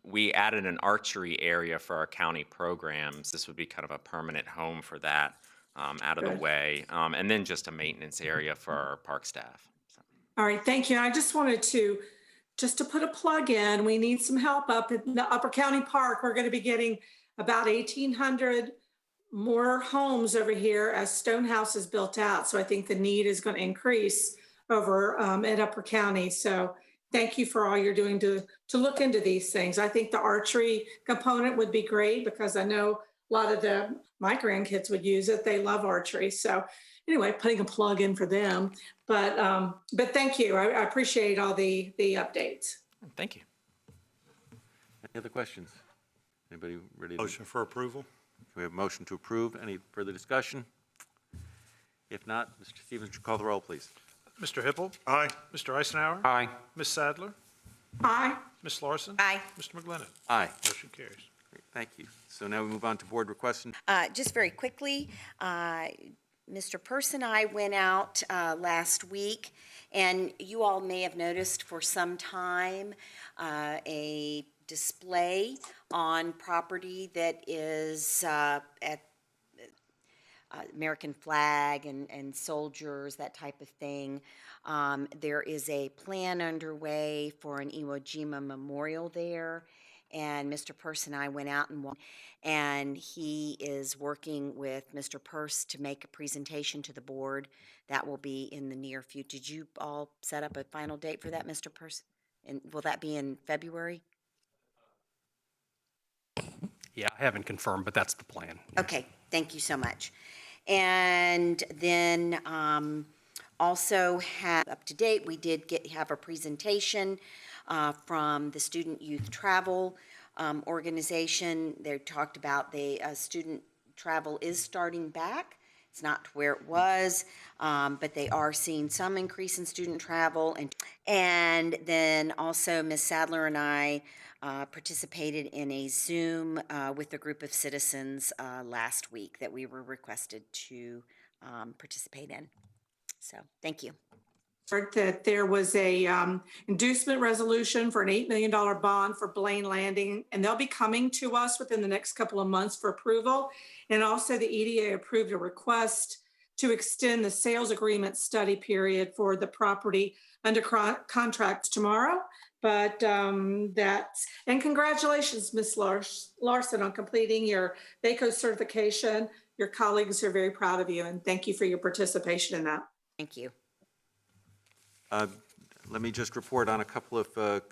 We added an archery area for our county programs. This would be kind of a permanent home for that, out of the way, and then just a maintenance area for our park staff. So. All right, thank you. I just wanted to put a plug in. We need some help up in the Upper County Park. We're going to be getting about 1,800 more homes over here as Stonehouse is built out. So I think the need is going to increase over at Upper County. So thank you for all you're doing to look into these things. I think the archery component would be great, because I know a lot of my grandkids would use it. They love archery. So anyway, putting a plug in for them. But thank you. I appreciate all the updates. Thank you. Any other questions? Anybody ready? Motion for approval? We have a motion to approve. Any further discussion? If not, Mr. Stevens, would you call the roll, please? Mr. Hippel. Aye. Mr. Eisenhower. Aye. Ms. Sadler. Aye. Ms. Larson. Aye. Mr. McGlinnan. Aye. Motion carries. Great, thank you. So now we move on to board requests. Just very quickly, Mr. Pearce and I went out last week, and you all may have noticed for some time a display on property that is at American flag and soldiers, that type of thing. There is a plan underway for an Iwo Jima memorial there, and Mr. Pearce and I went out and he is working with Mr. Pearce to make a presentation to the board. That will be in the near future. Did you all set up a final date for that, Mr. Pearce? And will that be in February? Yeah, I haven't confirmed, but that's the plan. Okay, thank you so much. And then also up to date, we did have a presentation from the Student Youth Travel organization. They talked about the student travel is starting back. It's not where it was, but they are seeing some increase in student travel. And then also Ms. Sadler and I participated in a Zoom with a group of citizens last week that we were requested to participate in. So, thank you. That there was a inducement resolution for an $8 million bond for Blaine Landing, and they'll be coming to us within the next couple of months for approval. And also the EDA approved a request to extend the sales agreement study period for the property under contract tomorrow. But and congratulations, Ms. Larson, on completing your VACo certification. Your colleagues are very proud of you, and thank you for your participation in that. Thank you. Let me just report on a couple of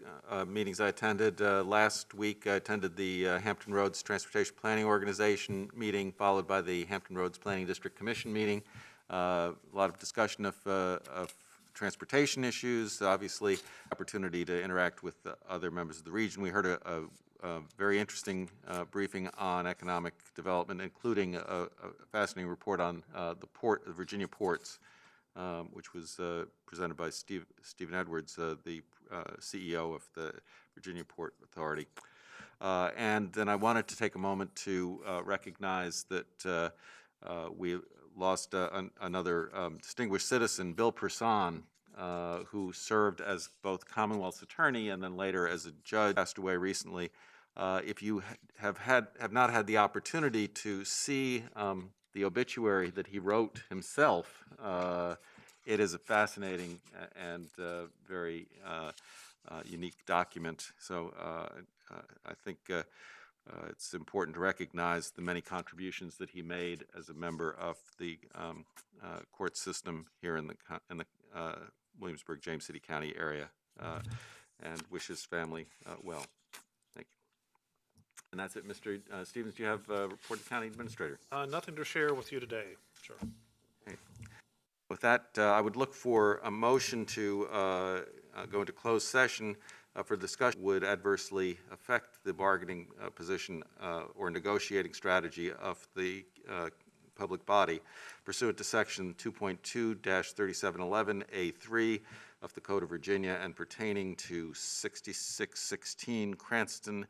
meetings I attended. Last week, I attended the Hampton Roads Transportation Planning Organization meeting, followed by the Hampton Roads Planning District Commission meeting. A lot of discussion of transportation issues, obviously, opportunity to interact with other members of the region. We heard a very interesting briefing on economic development, including a fascinating report on the Virginia ports. Which was presented by Stephen Edwards, the CEO of the Virginia Port Authority. And then I wanted to take a moment to recognize that we lost another distinguished citizen, Bill Person, who served as both Commonwealth's attorney and then later as a judge, passed away recently. If you have not had the opportunity to see the obituary that he wrote himself, it is a fascinating and very unique document. So I think it's important to recognize the many contributions that he made as a member of the court system here in the Williamsburg, James City County area, and wish his family well. Thank you. And that's it, Mr. Stevens. Do you have a report to County Administrator? Nothing to share with you today, sir. Okay. With that, I would look for a motion to go into closed session for discussion would adversely affect the bargaining position or negotiating strategy of the public body pursuant to Section 2.2-3711A3 of the Code of Virginia and pertaining to 6616 Cranston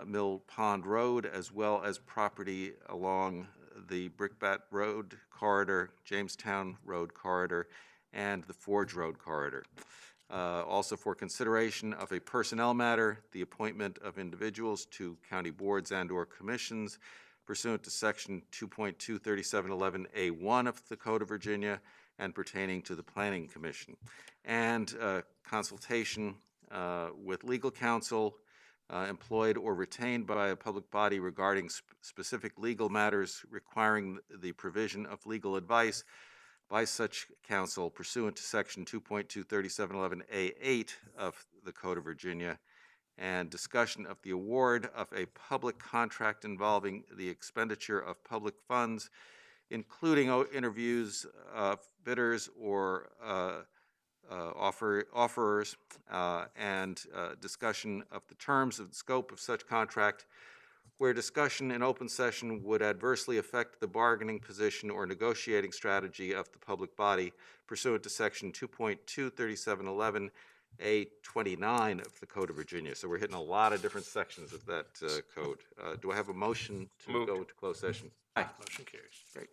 Mill Pond Road, as well as property along the Brickbat Road corridor, Jamestown Road corridor, and the Forge Road corridor. Also for consideration of a personnel matter, the appointment of individuals to county boards and/or commissions pursuant to Section 2.2-3711A1 of the Code of Virginia and pertaining to the Planning Commission, and consultation with legal counsel employed or retained by a public body regarding specific legal matters requiring the provision of legal advice by such counsel pursuant to Section 2.2-3711A8 of the Code of Virginia, and discussion of the award of a public contract involving the expenditure of public funds, including interviews of bidders or offerers, and discussion of the terms of the scope of such contract, where discussion in open session would adversely affect the bargaining position or negotiating strategy of the public body pursuant to Section 2.2-3711A29 of the Code of Virginia. So we're hitting a lot of different sections of that code. Do I have a motion to go into closed session? Aye. Motion carries. Great.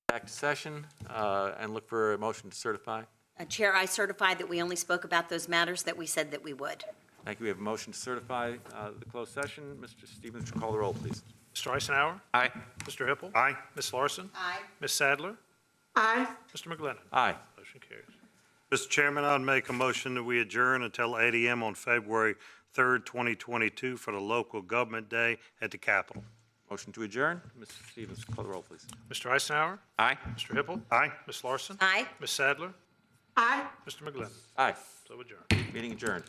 Back to session and look for a motion to certify. Chair, I certify that we only spoke about those matters that we said that we would. Thank you. We have a motion to certify the closed session. Mr. Stevens, would you call the roll, please? Mr. Eisenhower? Aye. Mr. Hippel? Aye. Ms. Larson? Aye. Ms. Sadler? Aye. Mr. McGlinnan? Aye. Motion carries. Mr. Chairman, I'd make a motion that we adjourn until 8 a.m. on February 3rd, 2022 for the local government day at the Capitol. Motion to adjourn. Mr. Stevens, call the roll, please. Mr. Eisenhower? Aye. Mr. Hippel? Aye. Ms. Larson? Aye. Ms. Sadler? Aye. Mr. McGlinnan? Aye. So adjourned. Meeting adjourned.